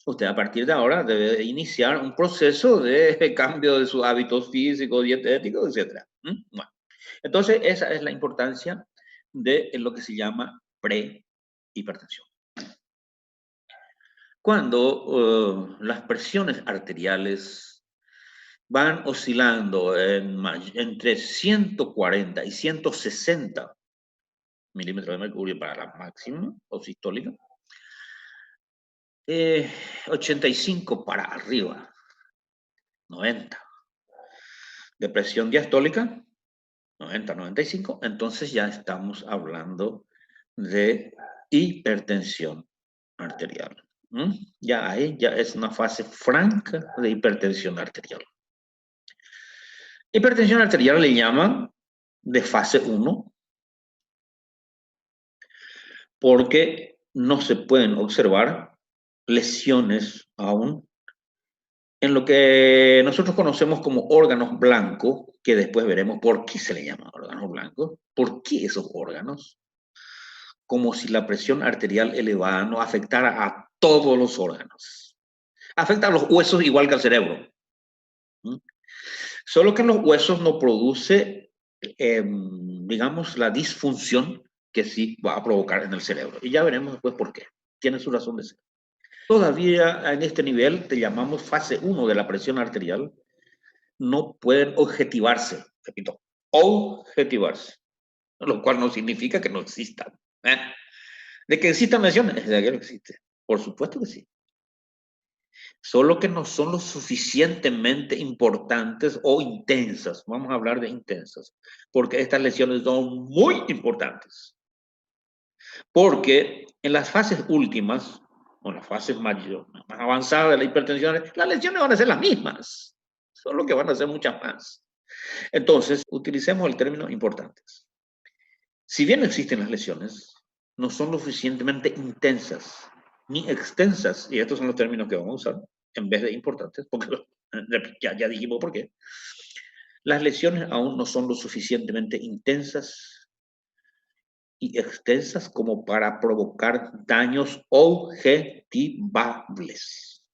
B: usted a partir de ahora debe iniciar un proceso de cambio de sus hábitos físicos, dietéticos, etc. Bueno, entonces esa es la importancia de lo que se llama prehipertensión. Cuando las presiones arteriales van oscilando entre 140 y 160 milímetros de mercurio para la máxima o sistólica, 85 para arriba, 90. De presión diastólica, 90, 95, entonces ya estamos hablando de hipertensión arterial. Ya ahí ya es una fase franca de hipertensión arterial. Hipertensión arterial le llaman de fase 1 porque no se pueden observar lesiones aún en lo que nosotros conocemos como órganos blancos, que después veremos por qué se le llama órganos blancos, por qué esos órganos, como si la presión arterial elevada no afectara a todos los órganos. Afecta a los huesos igual que al cerebro. Solo que en los huesos no produce, digamos, la disfunción que sí va a provocar en el cerebro. Y ya veremos después por qué. Tiene su razón de ser. Todavía en este nivel, te llamamos fase 1 de la presión arterial, no pueden objetivarse, repito, objetivarse, lo cual no significa que no existan. ¿De que existan lesiones? ¿De que no existe? Por supuesto que sí. Solo que no son lo suficientemente importantes o intensas. Vamos a hablar de intensas, porque estas lesiones son muy importantes. Porque en las fases últimas, o en las fases más avanzadas de la hipertensión, las lesiones van a ser las mismas, solo que van a ser muchas más. Entonces, utilicemos el término importantes. Si bien existen las lesiones, no son lo suficientemente intensas ni extensas, y estos son los términos que vamos a usar en vez de importantes, porque ya dijimos por qué. Las lesiones aún no son lo suficientemente intensas y extensas como para provocar daños objetivables.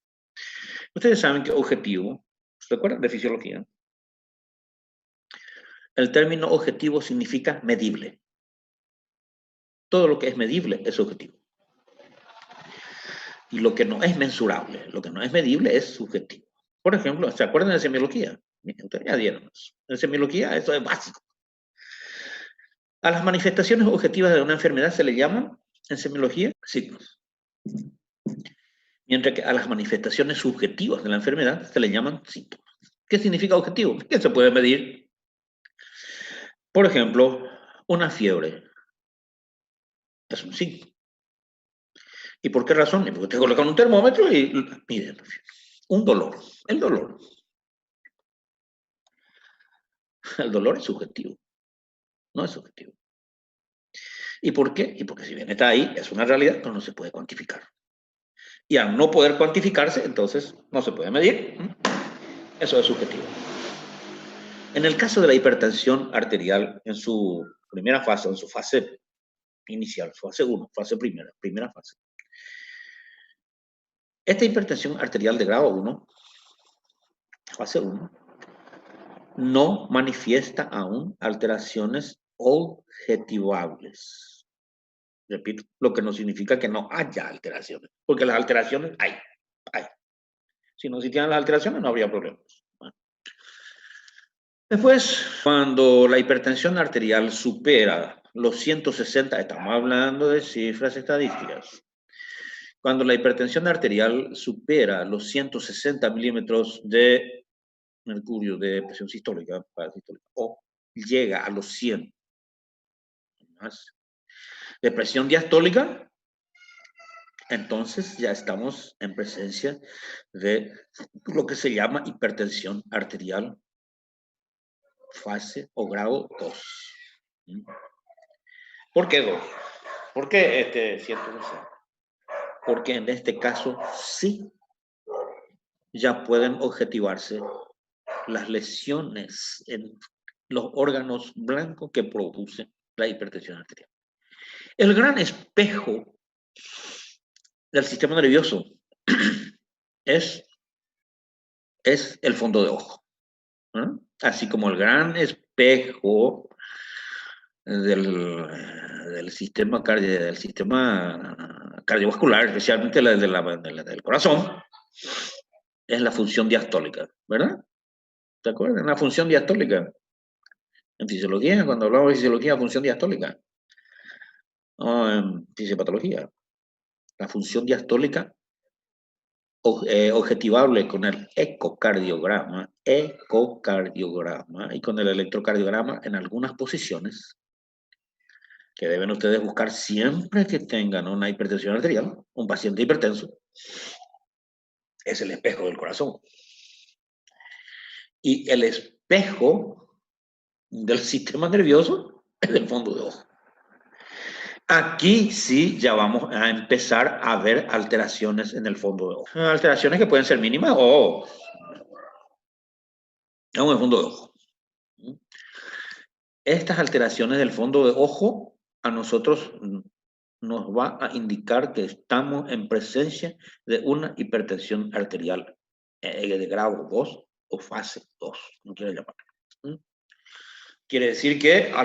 B: Ustedes saben que objetivo, ¿se acuerdan de fisiología? El término objetivo significa medible. Todo lo que es medible es objetivo. Y lo que no es mensurable, lo que no es medible es subjetivo. Por ejemplo, ¿se acuerdan de semiología? Ustedes ya dieron eso. En semiología eso es básico. A las manifestaciones objetivas de una enfermedad se le llaman, en semiología, signos. Mientras que a las manifestaciones subjetivas de la enfermedad se le llaman síntomas. ¿Qué significa objetivo? ¿Qué se puede medir? Por ejemplo, una fiebre es un signo. ¿Y por qué razón? Porque te colocan un termómetro y miden. Un dolor. El dolor. El dolor es subjetivo. No es subjetivo. ¿Y por qué? Y porque si bien está ahí, es una realidad, pero no se puede cuantificar. Y al no poder cuantificarse, entonces no se puede medir. Eso es subjetivo. En el caso de la hipertensión arterial, en su primera fase, en su fase inicial, fase 1, fase primera fase. Esta hipertensión arterial de grado 1, fase 1, no manifiesta aún alteraciones objetivables. Repito, lo que no significa que no haya alteraciones, porque las alteraciones hay. Si no existieran las alteraciones, no habría problemas. Bueno. Después, cuando la hipertensión arterial supera los 160, estamos hablando de cifras estadísticas. Cuando la hipertensión arterial supera los 160 milímetros de mercurio de presión sistólica, o llega a los 100 más de presión diastólica, entonces ya estamos en presencia de lo que se llama hipertensión arterial fase o grado 2. ¿Por qué 2? ¿Por qué 160? Porque en este caso sí ya pueden objetivarse las lesiones en los órganos blancos que producen la hipertensión arterial. El gran espejo del sistema nervioso es el fondo de ojo, ¿no? Así como el gran espejo del sistema cardiovascular, especialmente del corazón, es la función diastólica, ¿verdad? ¿Te acuerdas? La función diastólica. En fisiología, cuando hablamos de fisiología, función diastólica. O en fisiopatología. La función diastólica objetivable con el ecocardiograma y con el electrocardiograma en algunas posiciones que deben ustedes buscar siempre que tengan una hipertensión arterial, un paciente hipertenso, es el espejo del corazón. Y el espejo del sistema nervioso es el fondo de ojo. Aquí sí ya vamos a empezar a ver alteraciones en el fondo de ojo. Alteraciones que pueden ser mínimas o en el fondo de ojo. Estas alteraciones del fondo de ojo a nosotros nos va a indicar que estamos en presencia de una hipertensión arterial de grado 2 o fase 2, no quiero llamar. Quiere decir que a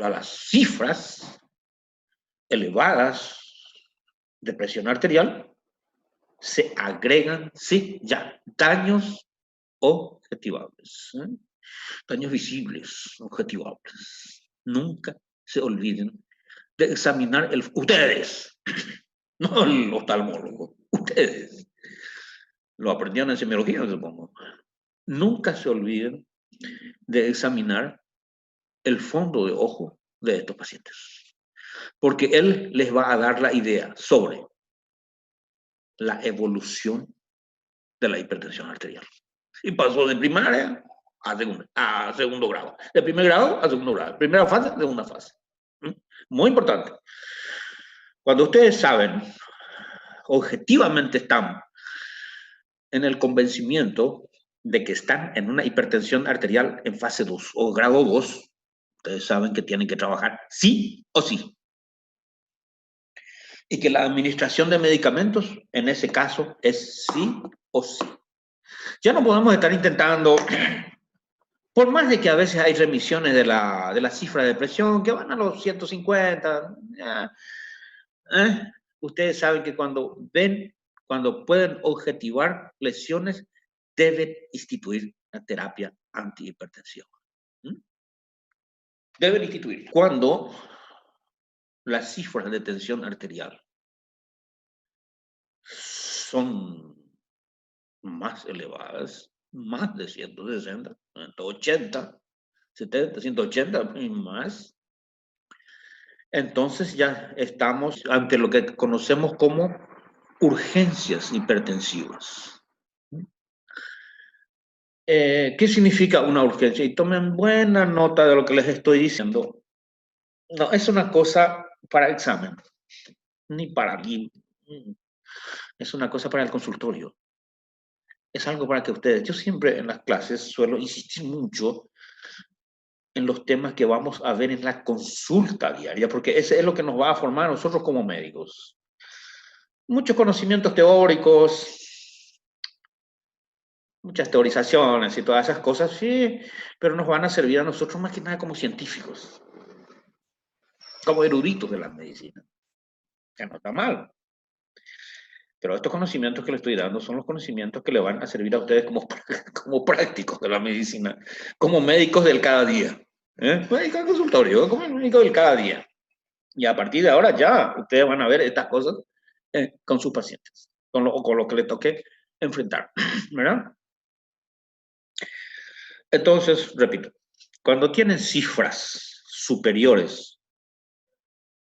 B: las cifras elevadas de presión arterial se agregan, sí, ya, daños objetivables, daños visibles, objetivables. Nunca se olviden de examinar ustedes, no el oftalmólogo, ustedes. Lo aprendieron en semiología, supongo. Nunca se olviden de examinar el fondo de ojo de estos pacientes, porque él les va a dar la idea sobre la evolución de la hipertensión arterial. Y pasó de primaria a segundo grado, de primer grado a segundo grado, primera fase, segunda fase. Muy importante. Cuando ustedes saben, objetivamente están en el convencimiento de que están en una hipertensión arterial en fase 2 o grado 2, ustedes saben que tienen que trabajar sí o sí. Y que la administración de medicamentos, en ese caso, es sí o sí. Ya no podemos estar intentando, por más de que a veces hay remisiones de la cifra de presión, que van a los 150, ustedes saben que cuando pueden objetivar lesiones, deben instituir la terapia antihipertensiva. Deben instituir. Cuando las cifras de tensión arterial son más elevadas, más de 160, 180, 70, 180 y más, entonces ya estamos ante lo que conocemos como urgencias hipertensivas. ¿Qué significa una urgencia? Y tomen buena nota de lo que les estoy diciendo. No, es una cosa para examen, ni para mí. Es una cosa para el consultorio. es algo para que ustedes, yo siempre en las clases suelo insistir mucho en los temas que vamos a ver en la consulta diaria, porque ese es lo que nos va a formar a nosotros como médicos. Muchos conocimientos teóricos, muchas teorizaciones y todas esas cosas, sí, pero nos van a servir a nosotros más que nada como científicos, como eruditos de la medicina, que no está mal. Pero estos conocimientos que le estoy dando son los conocimientos que le van a servir a ustedes como prácticos de la medicina, como médicos del cada día. Médico de consultorio, como médico del cada día. Y a partir de ahora ya ustedes van a ver estas cosas con sus pacientes, con lo que le toque enfrentar, ¿verdad? Entonces, repito, cuando tienen cifras superiores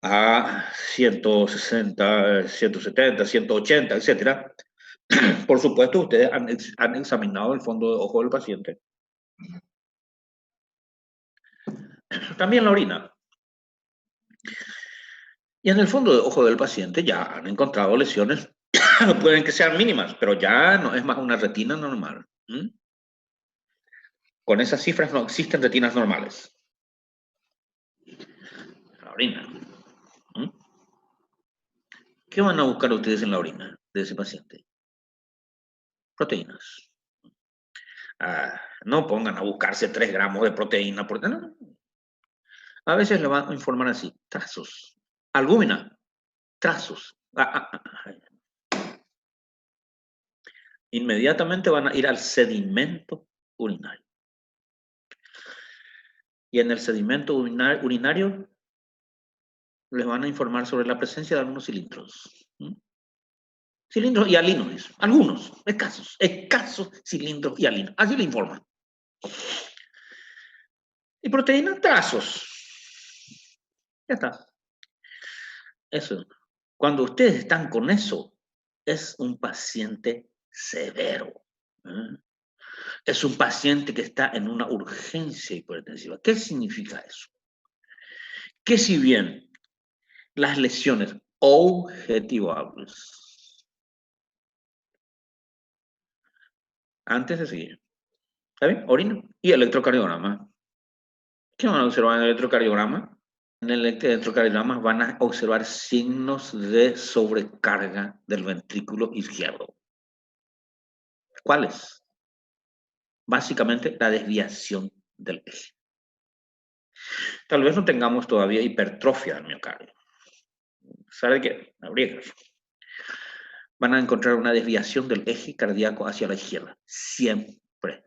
B: a 160, 170, 180, etcétera, por supuesto, ustedes han examinado el fondo de ojo del paciente. También la orina. Y en el fondo de ojo del paciente ya han encontrado lesiones, pueden que sean mínimas, pero ya no es más una retina normal. Con esas cifras no existen retinas normales. La orina. ¿Qué van a buscar ustedes en la orina de ese paciente? Proteínas. No pongan a buscarse 3 gramos de proteína. No. A veces le van a informar así, trazos. Albúmina, trazos. Inmediatamente van a ir al sedimento urinario. Y en el sedimento urinario les van a informar sobre la presencia de algunos cilindros. Cilindros y alinos, algunos, escasos cilindros y alinos. Así le informan. Y proteínas, trazos. Ya está. Eso. Cuando ustedes están con eso, es un paciente severo. Es un paciente que está en una urgencia hipertensiva. ¿Qué significa eso? Que si bien las lesiones objetivables, antes de seguir, ¿está bien? Orina y electrocardiograma. ¿Qué van a observar en el electrocardiograma? En el electrocardiograma van a observar signos de sobrecarga del ventrículo izquierdo. ¿Cuáles? Básicamente la desviación del eje. Tal vez no tengamos todavía hipertrofia del miocardio. ¿Sabe qué? Habría que ver. Van a encontrar una desviación del eje cardíaco hacia la izquierda. Siempre.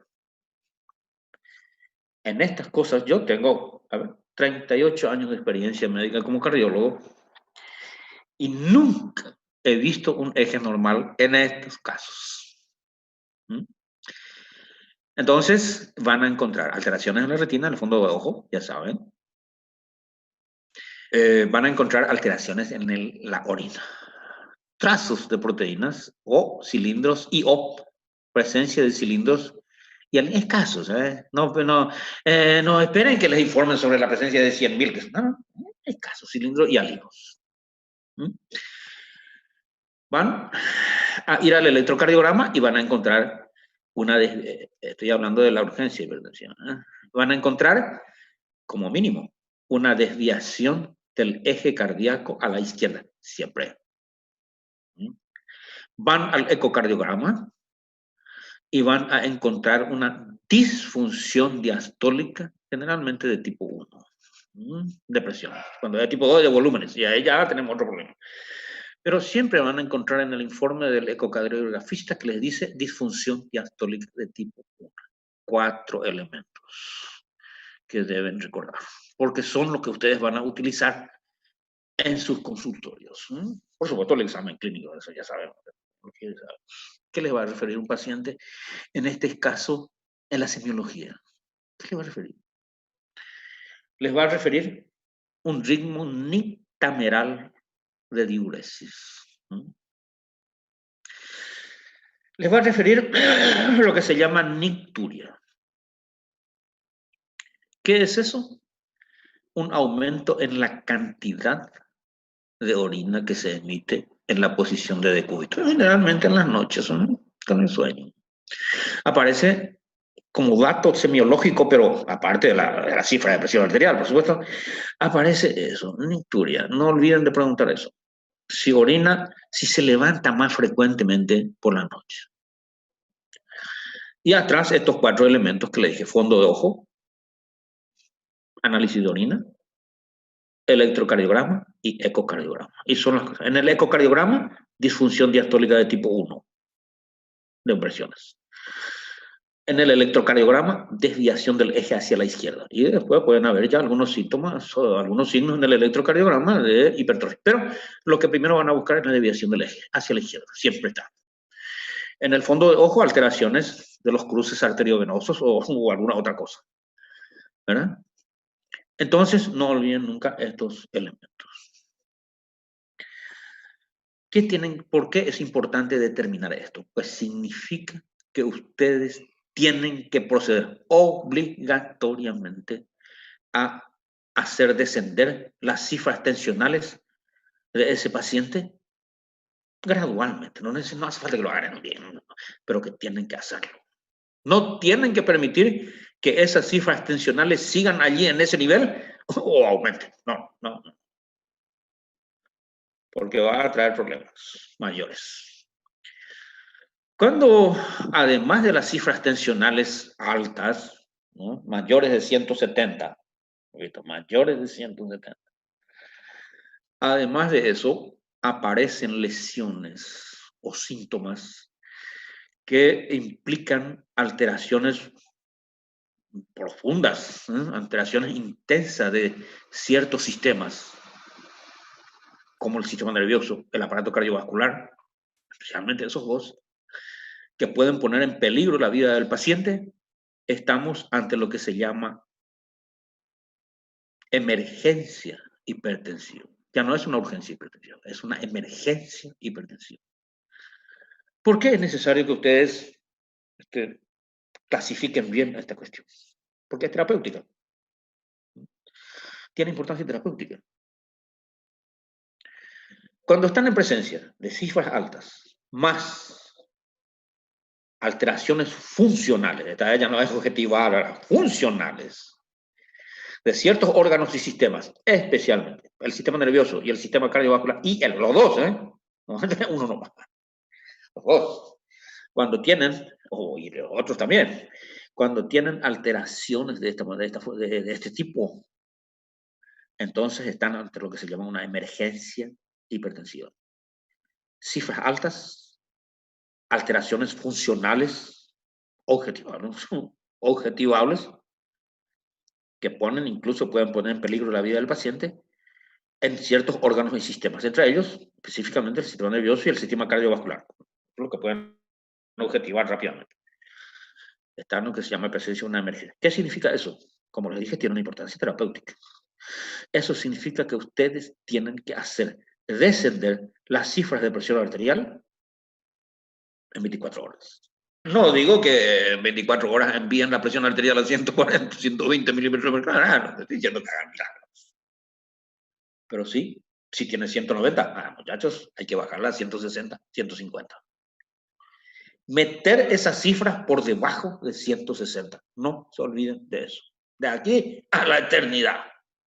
B: En estas cosas yo tengo 38 años de experiencia médica como cardiólogo y nunca he visto un eje normal en estos casos. Entonces van a encontrar alteraciones en la retina, en el fondo de ojo, ya saben. Van a encontrar alteraciones en la orina. Trazos de proteínas o cilindros o presencia de cilindros y escasos. No esperen que les informen sobre la presencia de 100.000. No, escasos cilindros y alinos. Van a ir al electrocardiograma y van a encontrar estoy hablando de la urgencia de hipertensión. Van a encontrar, como mínimo, una desviación del eje cardíaco a la izquierda, siempre. Van al ecocardiograma y van a encontrar una disfunción diastólica, generalmente de tipo 1. Depresión. Cuando hay tipo 2 de volúmenes, y ahí ya tenemos otro problema. Pero siempre van a encontrar en el informe del ecocardiografista que les dice disfunción diastólica de tipo 1. 4 elementos que deben recordar, porque son los que ustedes van a utilizar en sus consultorios. Por supuesto, el examen clínico, eso ya sabemos. ¿Qué les va a referir un paciente? En este caso, en la semiología. ¿Qué les va a referir? Les va a referir un ritmo nictameral de diuresis. Les va a referir lo que se llama nicturia. ¿Qué es eso? Un aumento en la cantidad de orina que se emite en la posición de decúbito, generalmente en las noches, con el sueño. Aparece como dato semiológico, pero aparte de la cifra de presión arterial, por supuesto, aparece eso, una icturia. No olviden de preguntar eso. Si orina, si se levanta más frecuentemente por la noche. Y atrás estos 4 elementos que le dije: fondo de ojo, análisis de orina, electrocardiograma y ecocardiograma. Y son las cosas. En el ecocardiograma, disfunción diastólica de tipo 1 de presiones. En el electrocardiograma, desviación del eje hacia la izquierda. Y después pueden haber ya algunos síntomas o algunos signos en el electrocardiograma de hipertrofia. Pero lo que primero van a buscar es la desviación del eje hacia la izquierda. Siempre está. En el fondo de ojo, alteraciones de los cruces arteriovenosos o alguna otra cosa, ¿verdad? Entonces, no olviden nunca estos elementos. ¿Por qué es importante determinar esto? Pues significa que ustedes tienen que proceder obligatoriamente a hacer descender las cifras tensionales de ese paciente gradualmente. No hace falta que lo hagan bien, pero que tienen que hacerlo. No tienen que permitir que esas cifras tensionales sigan allí en ese nivel o aumenten. No. Porque va a traer problemas mayores. Cuando, además de las cifras tensionales altas, ¿no?, mayores de 170, mayores de 170, además de eso, aparecen lesiones o síntomas que implican alteraciones profundas, alteraciones intensas de ciertos sistemas, como el sistema nervioso, el aparato cardiovascular, especialmente esos dos, que pueden poner en peligro la vida del paciente. Estamos ante lo que se llama emergencia hipertensiva. Ya no es una urgencia hipertensiva, es una emergencia hipertensiva. ¿Por qué es necesario que ustedes clasifiquen bien esta cuestión? Porque es terapéutica. Tiene importancia terapéutica. Cuando están en presencia de cifras altas, más alteraciones funcionales, esta ya no es objetiva, funcionales, de ciertos órganos y sistemas, especialmente el sistema nervioso y el sistema cardiovascular, y los dos, uno no más, los dos, cuando tienen, y los otros también, cuando tienen alteraciones de este tipo, entonces están ante lo que se llama una emergencia hipertensiva. Cifras altas, alteraciones funcionales objetivables, que pueden poner en peligro la vida del paciente en ciertos órganos y sistemas, entre ellos específicamente el sistema nervioso y el sistema cardiovascular, lo que pueden objetivar rápidamente. Está en lo que se llama presencia de una emergencia. ¿Qué significa eso? Como les dije, tiene una importancia terapéutica. Eso significa que ustedes tienen que hacer descender las cifras de presión arterial en 24 horas. No digo que en 24 horas envíen la presión arterial a 140, 120 milímetros de mercado. No estoy diciendo que hagan milagros. Pero sí, si tiene 190, muchachos, hay que bajarla a 160, 150. Meter esas cifras por debajo de 160. No se olviden de eso. De aquí a la eternidad.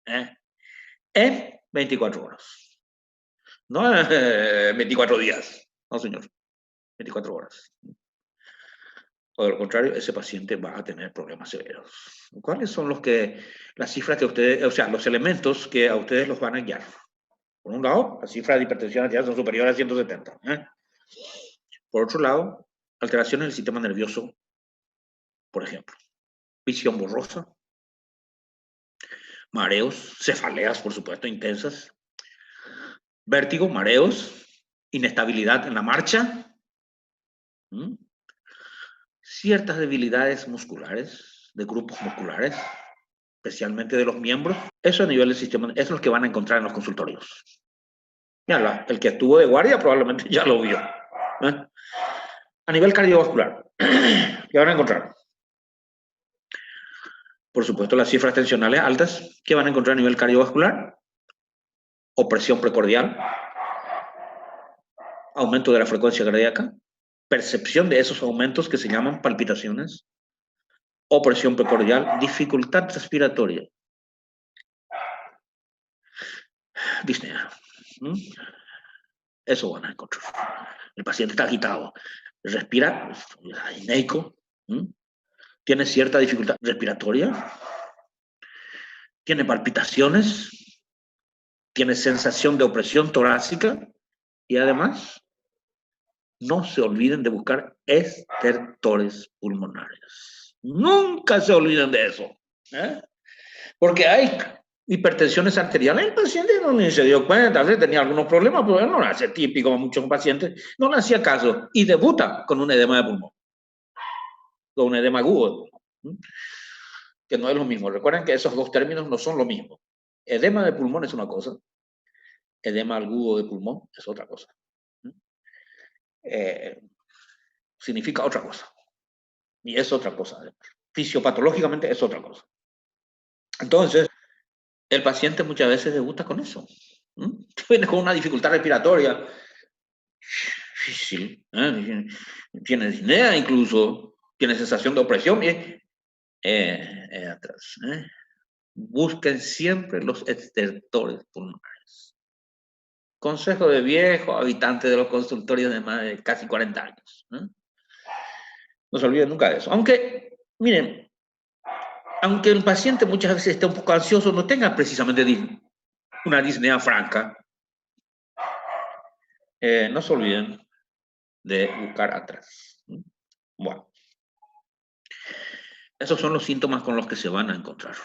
B: En 24 horas. No en 24 días. No, señor. 24 horas. O de lo contrario, ese paciente va a tener problemas severos. ¿Cuáles son las cifras que ustedes, o sea, los elementos que a ustedes los van a guiar? Por un lado, las cifras de hipertensión arterial son superiores a 170. Por otro lado, alteraciones del sistema nervioso, por ejemplo, visión borrosa, mareos, cefaleas, por supuesto, intensas, vértigo, mareos, inestabilidad en la marcha, ciertas debilidades musculares, de grupos musculares, especialmente de los miembros. Eso a nivel del sistema, eso es lo que van a encontrar en los consultorios. Ya, el que estuvo de guardia probablemente ya lo vio. A nivel cardiovascular, ¿qué van a encontrar? Por supuesto, las cifras tensionales altas, ¿qué van a encontrar a nivel cardiovascular? Opresión precordial, aumento de la frecuencia cardíaca, percepción de esos aumentos que se llaman palpitaciones, opresión precordial, dificultad respiratoria, disnea. Eso van a encontrar. El paciente está agitado, respira, disneico, tiene cierta dificultad respiratoria, tiene palpitaciones, tiene sensación de opresión torácica y además no se olviden de buscar estertores pulmonares. Nunca se olviden de eso. Porque hay hipertensiones arteriales. El paciente no ni se dio cuenta, a veces tenía algunos problemas, pero él no lo hace típico a muchos pacientes, no le hacía caso y debuta con un edema de pulmón, con un edema agudo, que no es lo mismo. Recuerden que esos dos términos no son lo mismo. Edema de pulmón es una cosa, edema agudo de pulmón es otra cosa. Significa otra cosa. Y es otra cosa. Fisiopatológicamente es otra cosa. Entonces, el paciente muchas veces debuta con eso. Viene con una dificultad respiratoria difícil. Tiene disnea incluso, tiene sensación de opresión. Atrás. Busquen siempre los estertores pulmonares. Consejo de viejo habitante de los consultorios de más de casi 40 años. No se olviden nunca de eso. Aunque, miren, aunque el paciente muchas veces esté un poco ansioso, no tenga precisamente una disnea franca, no se olviden de buscar atrás. Bueno, esos son los síntomas con los que se van a encontrar.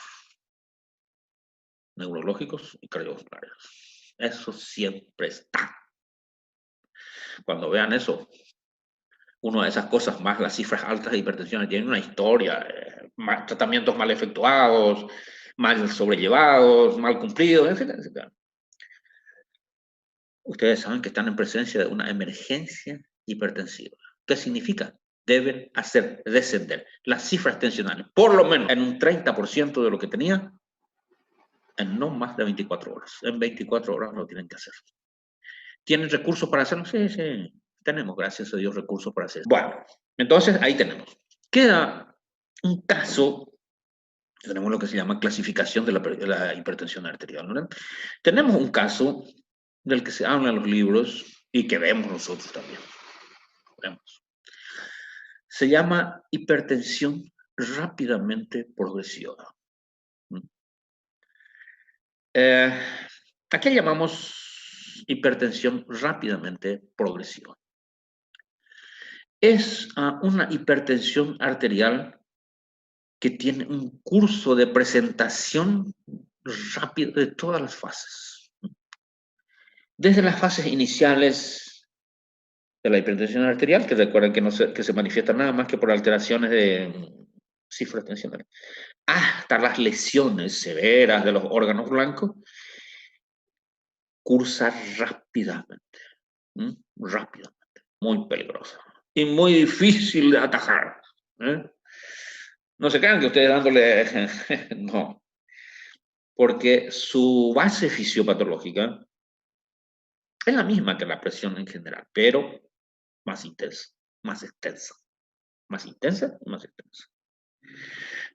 B: Neurológicos y cardiovasculares. Eso siempre está. Cuando vean eso, una de esas cosas más las cifras altas de hipertensión tienen una historia, más tratamientos mal efectuados, mal sobrellevados, mal cumplidos, etcétera, etcétera. Ustedes saben que están en presencia de una emergencia hipertensiva. ¿Qué significa? Deben hacer descender las cifras tensionales, por lo menos en un 30% de lo que tenía, en no más de 24 horas. En 24 horas lo tienen que hacer. ¿Tienen recursos para hacerlo? Sí, sí. Tenemos, gracias a Dios, recursos para hacerlo. Bueno, entonces ahí tenemos. Queda un caso, tenemos lo que se llama clasificación de la hipertensión arterial, ¿no? Tenemos un caso del que se habla en los libros y que vemos nosotros también. Vemos. Se llama hipertensión rápidamente progresiva. ¿A qué llamamos hipertensión rápidamente progresiva? Es una hipertensión arterial que tiene un curso de presentación rápido de todas las fases. Desde las fases iniciales de la hipertensión arterial, que recuerden que se manifiesta nada más que por alteraciones de cifras tensionales, hasta las lesiones severas de los órganos blancos, cursa rápidamente, rápidamente, muy peligrosa y muy difícil de atajar. No se crean que ustedes dándole, no, porque su base fisiopatológica es la misma que la presión en general, pero más intensa, más extensa, más intensa y más extensa.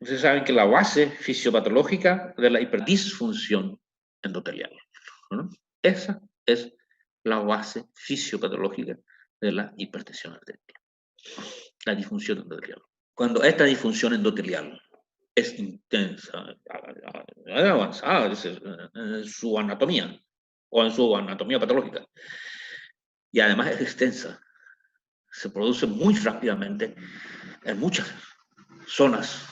B: Ustedes saben que la base fisiopatológica de la hiperdisfunción endotelial, ¿no? Esa es la base fisiopatológica de la hipertensión arterial, la disfunción endotelial. Cuando esta disfunción endotelial es intensa, avanzada en su anatomía o en su anatomía patológica, y además es extensa, se produce muy rápidamente en muchas zonas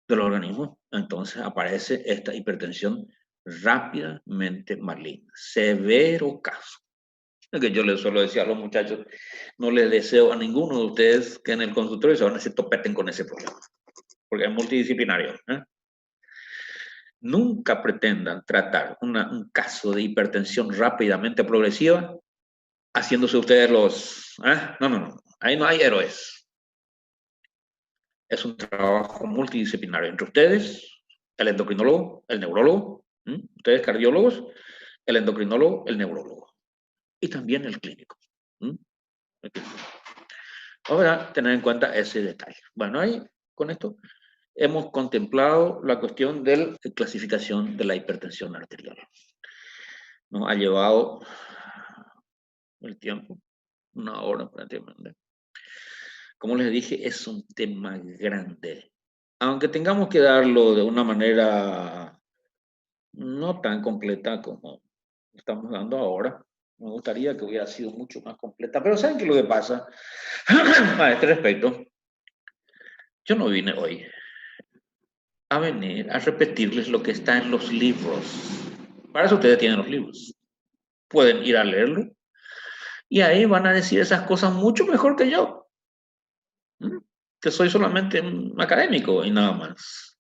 B: del organismo, entonces aparece esta hipertensión rápidamente maligna, severo caso. Es que yo les suelo decir a los muchachos, no les deseo a ninguno de ustedes que en el consultorio se topeten con ese problema, porque es multidisciplinario. Nunca pretendan tratar un caso de hipertensión rápidamente progresiva haciéndose ustedes los... No, ahí no hay héroes. Es un trabajo multidisciplinario entre ustedes, el endocrinólogo, el neurólogo, ustedes cardiólogos, el endocrinólogo, el neurólogo y también el clínico. Ahora, tener en cuenta ese detalle. Bueno, ahí con esto hemos contemplado la cuestión de la clasificación de la hipertensión arterial. Nos ha llevado el tiempo, una hora prácticamente. Como les dije, es un tema grande. Aunque tengamos que darlo de una manera no tan completa como estamos dando ahora, me gustaría que hubiera sido mucho más completa. Pero ¿saben qué es lo que pasa? A este respecto, yo no vine hoy a venir a repetirles lo que está en los libros. Para eso ustedes tienen los libros. Pueden ir a leerlo y ahí van a decir esas cosas mucho mejor que yo, ¿m? Que soy solamente un académico y nada más.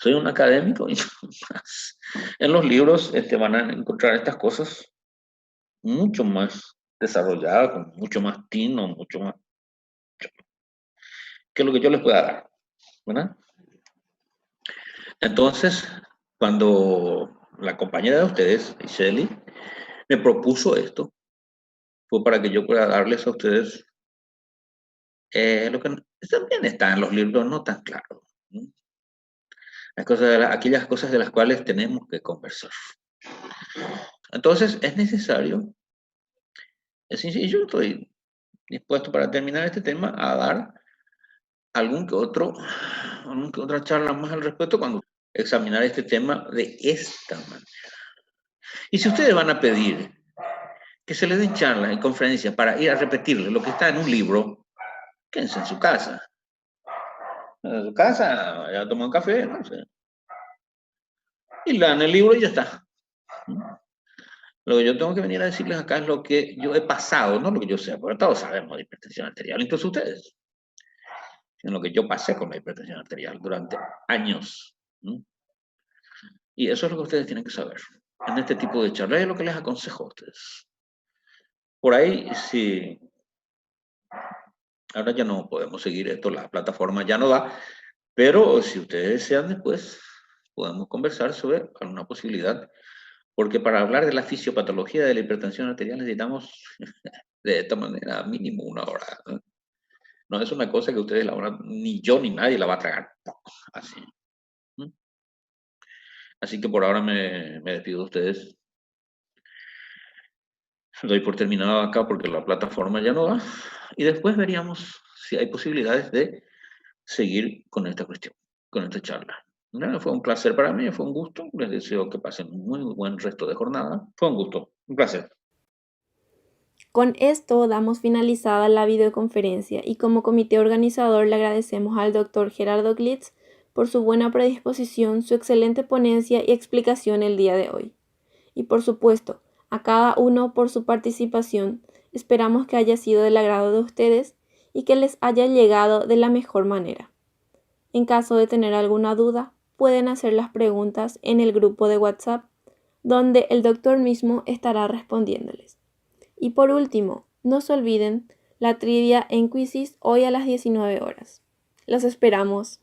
B: Soy un académico y nada más. En los libros van a encontrar estas cosas mucho más desarrolladas, con mucho más tino, mucho más que lo que yo les pueda dar, ¿verdad? Entonces, cuando la compañera de ustedes, Shelly, me propuso esto, fue para que yo pueda darles a ustedes lo que también está en los libros, no tan claro. ¿No? Aquellas cosas de las cuales tenemos que conversar. Entonces, es necesario, y yo estoy dispuesto para terminar este tema a dar alguna que otra charla más al respecto cuando examinar este tema de esta manera. Y si ustedes van a pedir que se les den charlas y conferencias para ir a repetirles lo que está en un libro, quédense en su casa. En su casa, ya toman un café, no sé. Y lean el libro y ya está. Lo que yo tengo que venir a decirles acá es lo que yo he pasado, no lo que yo sé, porque todos sabemos de hipertensión arterial, incluso ustedes. En lo que yo pasé con la hipertensión arterial durante años. ¿No? Y eso es lo que ustedes tienen que saber. En este tipo de charlas es lo que les aconsejo a ustedes. Por ahí, sí. Ahora ya no podemos seguir esto, la plataforma ya no da, pero si ustedes desean después, podemos conversar sobre alguna posibilidad, porque para hablar de la fisiopatología de la hipertensión arterial necesitamos de esta manera mínimo una hora. ¿No? No es una cosa que ustedes la van ni yo ni nadie la va a tragar. No, así. ¿No? Así que por ahora me despido de ustedes. Doy por terminado acá porque la plataforma ya no da. Y después veríamos si hay posibilidades de seguir con esta cuestión, con esta charla. Nada, fue un placer para mí, fue un gusto. Les deseo que pasen un muy buen resto de jornada. Fue un gusto, un placer.
A: Con esto damos finalizada la videoconferencia y como comité organizador le agradecemos al Dr. Gerardo Glitz por su buena predisposición, su excelente ponencia y explicación el día de hoy. Y por supuesto, a cada uno por su participación. Esperamos que haya sido del agrado de ustedes y que les haya llegado de la mejor manera. En caso de tener alguna duda, pueden hacer las preguntas en el grupo de WhatsApp, donde el doctor mismo estará respondiéndoles. Y por último, no se olviden la trivia en Quizzes hoy a las 19 horas. Los esperamos.